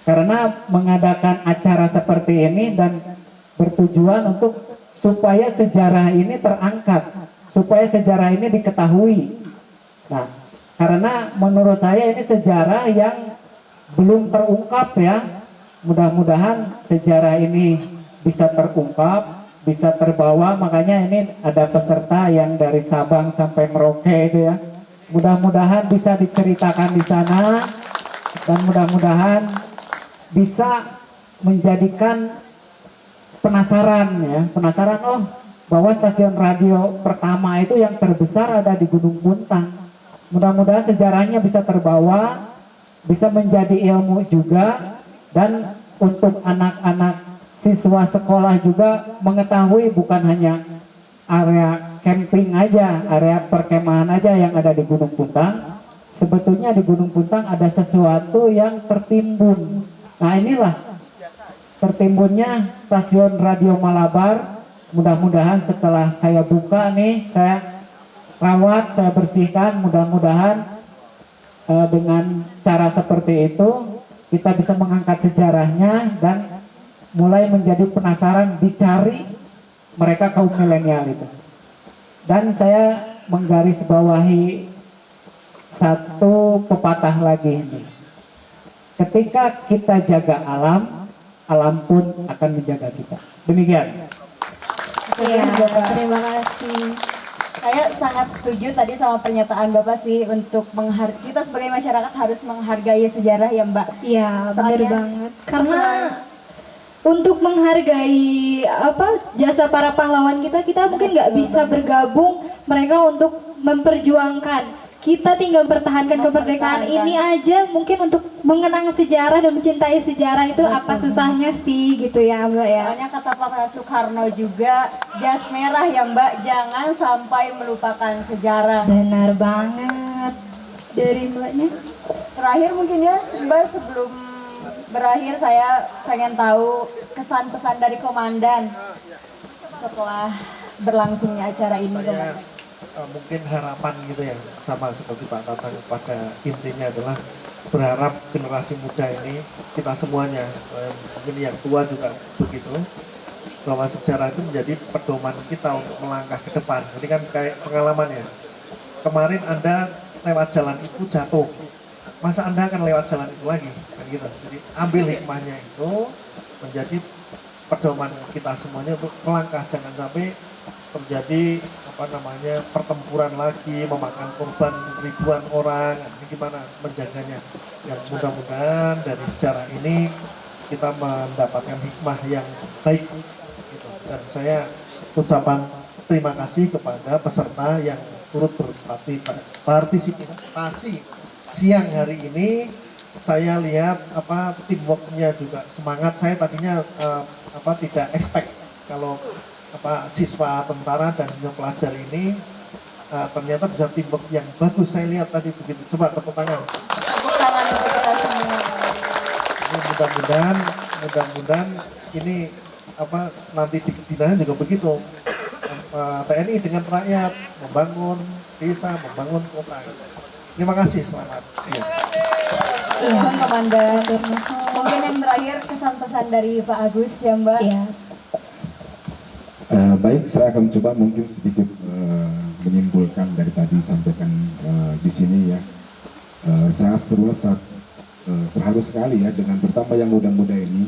karena mengadakan acara seperti ini dan bertujuan untuk supaya sejarah ini terangkat, supaya sejarah ini diketahui. Nah, karena menurut saya ini sejarah yang belum terungkap ya. Mudah-mudahan sejarah ini bisa terungkap, bisa terbawa. Makanya ini ada peserta yang dari Sabang sampai Merauke itu ya. Mudah-mudahan bisa diceritakan di sana dan mudah-mudahan bisa menjadikan penasaran oh bahwa stasiun radio pertama itu yang terbesar ada di Gunung Puntang. Mudah-mudahan sejarahnya bisa terbawa, bisa menjadi ilmu juga, dan untuk anak-anak siswa sekolah juga mengetahui bukan hanya area camping aja, area perkemahan aja yang ada di Gunung Puntang. Sebetulnya di Gunung Puntang ada sesuatu yang tertimbun. Nah inilah tertimbunnya stasiun Radio Malabar. Mudah-mudahan setelah saya buka nih, saya rawat, saya bersihkan, mudah-mudahan dengan cara seperti itu kita bisa mengangkat sejarahnya dan mulai menjadi penasaran, dicari mereka kaum milenial itu. Dan saya menggarisbawahi satu pepatah lagi ini. Ketika kita jaga alam, alam pun akan menjaga kita. Demikian. Iya, terima kasih. Saya sangat setuju tadi sama pernyataan Bapak sih untuk kita sebagai masyarakat harus menghargai sejarah ya Mbak. Iya, benar Soalnya banget. Karena untuk menghargai jasa para pahlawan kita mungkin nggak bisa bergabung mereka untuk memperjuangkan. Kita tinggal bertahankan kemerdekaan ini aja, mungkin untuk mengenang sejarah dan mencintai sejarah itu apa susahnya sih gitu ya Mbak ya. Soalnya kata Pak Soekarno juga, jas merah ya Mbak, jangan sampai melupakan sejarah. Benar banget. Dari Mbaknya? Terakhir mungkin ya Mbak, sebelum berakhir saya pengen tahu kesan pesan dari Komandan setelah berlangsungnya acara ini Komandan. Mungkin harapan gitu ya, sama seperti Pak Tatang, pada intinya adalah berharap generasi muda ini, kita semuanya, mungkin yang tua juga begitu, bahwa sejarah itu menjadi pedoman kita untuk melangkah ke depan. Jadi kan kayak pengalaman ya, kemarin Anda lewat jalan itu jatuh, masa Anda akan lewat jalan itu lagi, kan gitu. Jadi ambil hikmahnya itu menjadi pedoman kita semuanya untuk melangkah, jangan sampai terjadi pertempuran lagi, memakan korban ribuan orang. Ini gimana menjaganya? Yang mudah-mudahan dari sejarah ini kita mendapatkan hikmah yang baik gitu. Dan saya ucapan terima kasih kepada peserta yang turut berpartisipasi siang hari ini. Saya lihat teamworknya juga semangat. Saya tadinya tidak expect kalau siswa tentara dan siswa pelajar ini ternyata bisa teamwork yang bagus. Saya lihat tadi begitu. Coba tepuk tangan. Tepuk tangan untuk kita semua. Ini mudah-mudahan ini nanti di Kedinahan juga begitu. TNI dengan rakyat membangun desa, membangun kota. Terima kasih, selamat siang. Iya, Komandan. Mungkin yang terakhir kesan pesan dari Pak Agus ya Mbak. Iya. Baik, saya akan coba mungkin sedikit menyimpulkan dari tadi sampaikan di sini ya. Saya sangat terharu sekali ya dengan terutama yang muda-muda ini.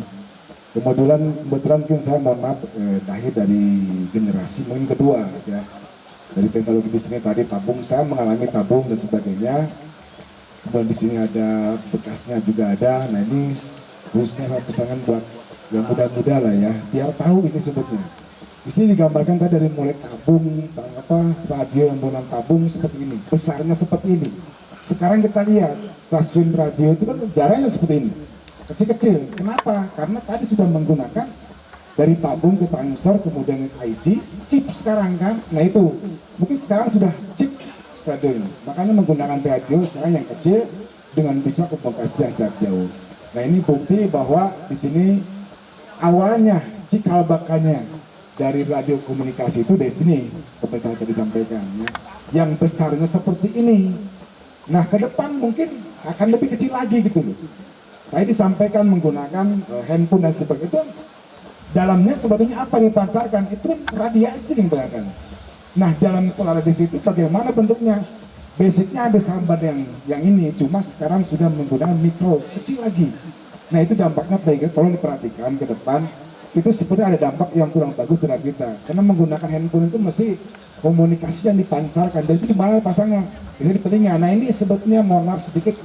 Kebetulan mungkin saya mohon maaf lahir dari generasi mungkin kedua ya. Dari teknologi di sini tadi tabung, saya mengalami tabung dan sebagainya. Dan di sini ada bekasnya juga ada. Nah ini khususnya saya pesankan buat yang muda-muda lah ya, biar tahu ini sebetulnya. Di sini digambarkan tadi dari mulai tabung, radio yang menggunakan tabung seperti ini, besarnya seperti ini. Sekarang kita lihat stasiun radio itu kan jaraknya seperti ini, kecil-kecil. Kenapa? Karena tadi sudah menggunakan dari tabung ke transistor, kemudian IC, chip sekarang kan. Nah itu, mungkin sekarang sudah chip radio ini. Makanya menggunakan radio sekarang yang kecil dengan bisa komunikasi jarak jauh. Nah ini bukti bahwa di sini awalnya cikal bakalnya dari radio komunikasi itu dari sini, seperti saya tadi sampaikan ya. Yang besarnya seperti ini. Nah ke depan mungkin akan lebih kecil lagi gitu loh. Saya disampaikan menggunakan handphone dan sebagainya itu dalamnya sebetulnya apa yang dipancarkan itu radiasi yang dipancarkan. Nah dalam pola radiasi itu bagaimana bentuknya? Basicnya ada sambat yang ini, cuma sekarang sudah menggunakan mikro kecil lagi. Nah itu dampaknya baik, tolong diperhatikan ke depan. Itu sebenarnya ada dampak yang kurang bagus terhadap kita, karena menggunakan handphone itu mesti komunikasi yang dipancarkan dan itu di mana pasangnya? Bisa di telinga. Nah ini sebetulnya mohon maaf sedikit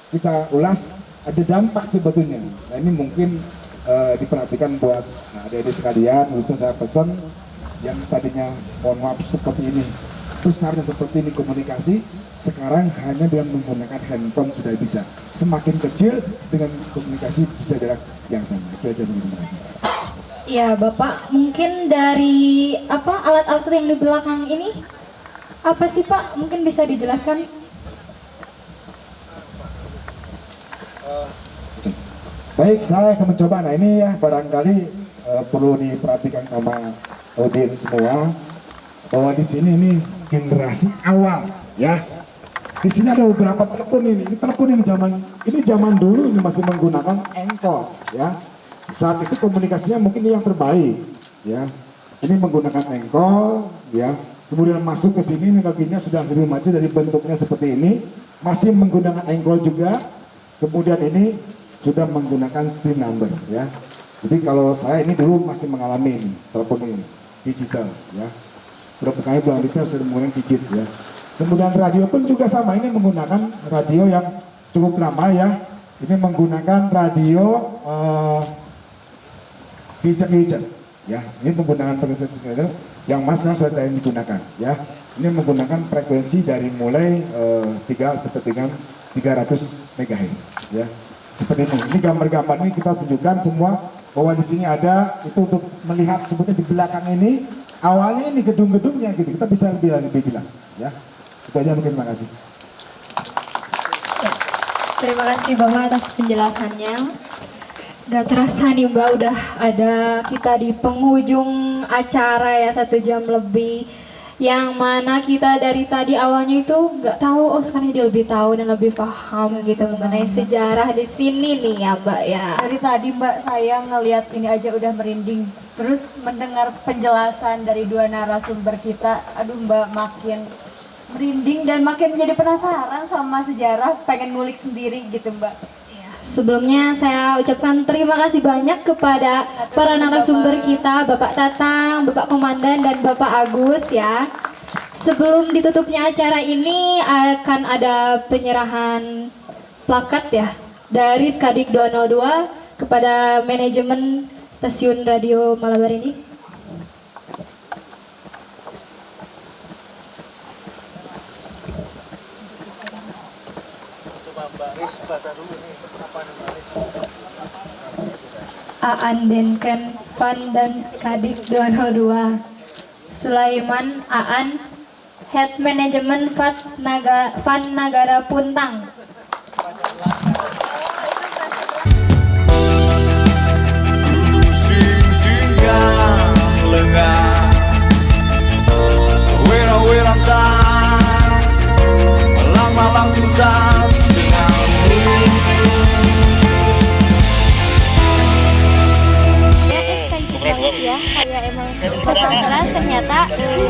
kita ulas, ada dampak sebetulnya. Nah ini mungkin diperhatikan buat adik-adik sekalian, khususnya saya pesan yang tadinya mohon maaf seperti ini, besarnya seperti ini komunikasi, sekarang hanya dengan menggunakan handphone sudah bisa. Semakin kecil dengan komunikasi bisa jarak yang sama. Itu aja, terima kasih. Ya Bapak, mungkin dari apa alat-alat yang di belakang ini apa sih Pak? Mungkin bisa dijelaskan? Baik, saya akan mencoba. Nah ini ya barangkali perlu diperhatikan sama audiens semua bahwa di sini ini generasi awal ya. Di sini ada beberapa telepon ini. Ini telepon ini zaman dulu ini masih menggunakan engkol ya. Saat itu komunikasinya mungkin yang terbaik ya. Ini menggunakan engkol ya. Kemudian masuk ke sini kakinya sudah lebih maju dari bentuknya seperti ini. Masih menggunakan engkol juga. Kemudian ini sudah menggunakan SIM number ya. Jadi kalau saya ini dulu masih mengalami ini, telepon ini digital ya. Berapa kali bulan detail sudah menggunakan digit ya. Kemudian radio pun juga sama, ini menggunakan radio yang cukup lama ya. Ini menggunakan radio feature ya. Ini menggunakan feature yang masih sudah digunakan ya. Ini menggunakan frekuensi dari mulai 3 sampai dengan 300 MHz ya. Seperti ini. Ini gambar-gambar ini kita tunjukkan semua bahwa di sini ada itu untuk melihat sebetulnya di belakang ini awalnya ini gedung-gedungnya gitu. Kita bisa lebih jelas ya. Itu aja mungkin, terima kasih. Terima kasih Bapak atas penjelasannya. Gak terasa nih Mbak udah ada kita di penghujung acara ya 1 jam lebih. Yang mana kita dari tadi awalnya itu nggak tahu, oh sekarang dia lebih tahu dan lebih paham gitu mengenai sejarah di sini nih ya Mbak ya. Dari tadi Mbak saya ngelihat ini aja udah merinding. Terus mendengar penjelasan dari 2 narasumber kita, aduh Mbak makin merinding dan makin menjadi penasaran sama sejarah, pengen ngulik sendiri gitu Mbak. Sebelumnya saya ucapkan terima kasih banyak kepada para narasumber kita, Bapak Tatang, Bapak Komandan, dan Bapak Agus ya. Sebelum ditutupnya acara ini akan ada penyerahan plakat ya dari Skadik 202 kepada manajemen stasiun radio Malabar ini. Aan Denken Van dan Skadik 202 Sulaiman Aan Head Manajemen Van Nagara Puntang. Malang tuntas excited banget ya, kayak emang total kelas ternyata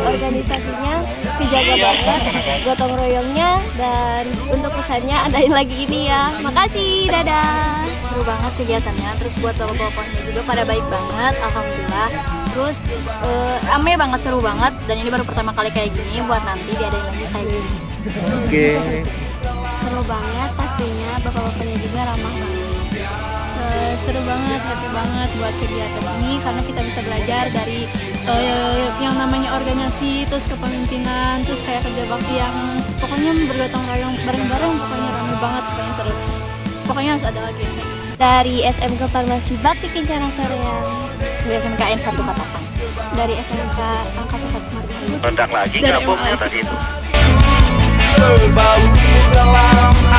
organisasinya dijaga banget, gotong royongnya, dan untuk pesannya adain lagi ini ya. Makasih, dadah. Seru banget kegiatannya, terus buat bapak-bapaknya juga pada baik banget, alhamdulillah. Terus rame banget, seru banget, dan ini baru pertama kali kayak gini, buat nanti diadain lagi kayak gini. Oke. Seru banget pastinya, bapak-bapaknya juga ramah banget. Seru banget, happy banget buat kegiatan ini karena kita bisa belajar dari yang namanya organisasi, terus kepemimpinan, terus kayak kerja bakti yang pokoknya bergotong royong bareng-bareng, pokoknya ramai banget, pokoknya seru. Pokoknya harus ada lagi. Dari SMK Farmasi Bakti Kencana Soreang. Dari SMKN 1 Katapan. Dari SMK Angkasa 1 Mataram. Rendang lagi nggak Bu tadi itu? berbau dalam